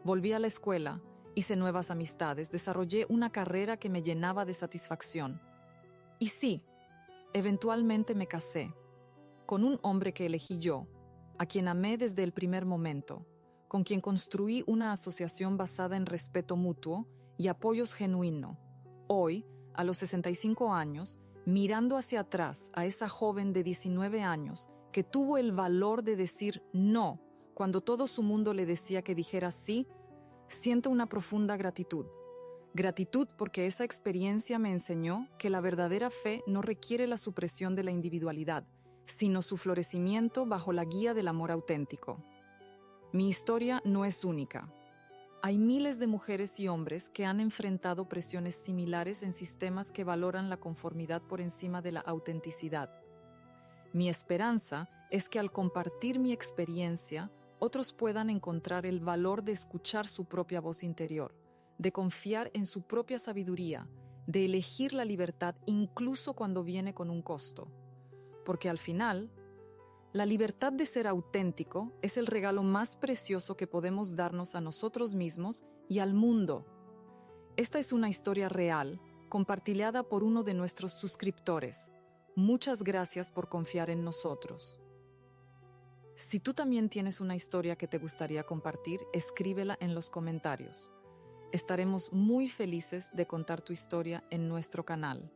Volví a la escuela, hice nuevas amistades, desarrollé una carrera que me llenaba de satisfacción. Y sí, eventualmente me casé con un hombre que elegí yo, a quien amé desde el primer momento, con quien construí una asociación basada en respeto mutuo y apoyos genuino. Hoy, a los 65 años, mirando hacia atrás a esa joven de 19 años que tuvo el valor de decir no cuando todo su mundo le decía que dijera sí, siento una profunda gratitud. Gratitud porque esa experiencia me enseñó que la verdadera fe no requiere la supresión de la individualidad, sino su florecimiento bajo la guía del amor auténtico. Mi historia no es única. Hay miles de mujeres y hombres que han enfrentado presiones similares en sistemas que valoran la conformidad por encima de la autenticidad. Mi esperanza es que al compartir mi experiencia, otros puedan encontrar el valor de escuchar su propia voz interior, de confiar en su propia sabiduría, de elegir la libertad incluso cuando viene con un costo. Porque al final, la libertad de ser auténtico es el regalo más precioso que podemos darnos a nosotros mismos y al mundo. Esta es una historia real, compartida por uno de nuestros suscriptores. Muchas gracias por confiar en nosotros. Si tú también tienes una historia que te gustaría compartir, escríbela en los comentarios. Estaremos muy felices de contar tu historia en nuestro canal.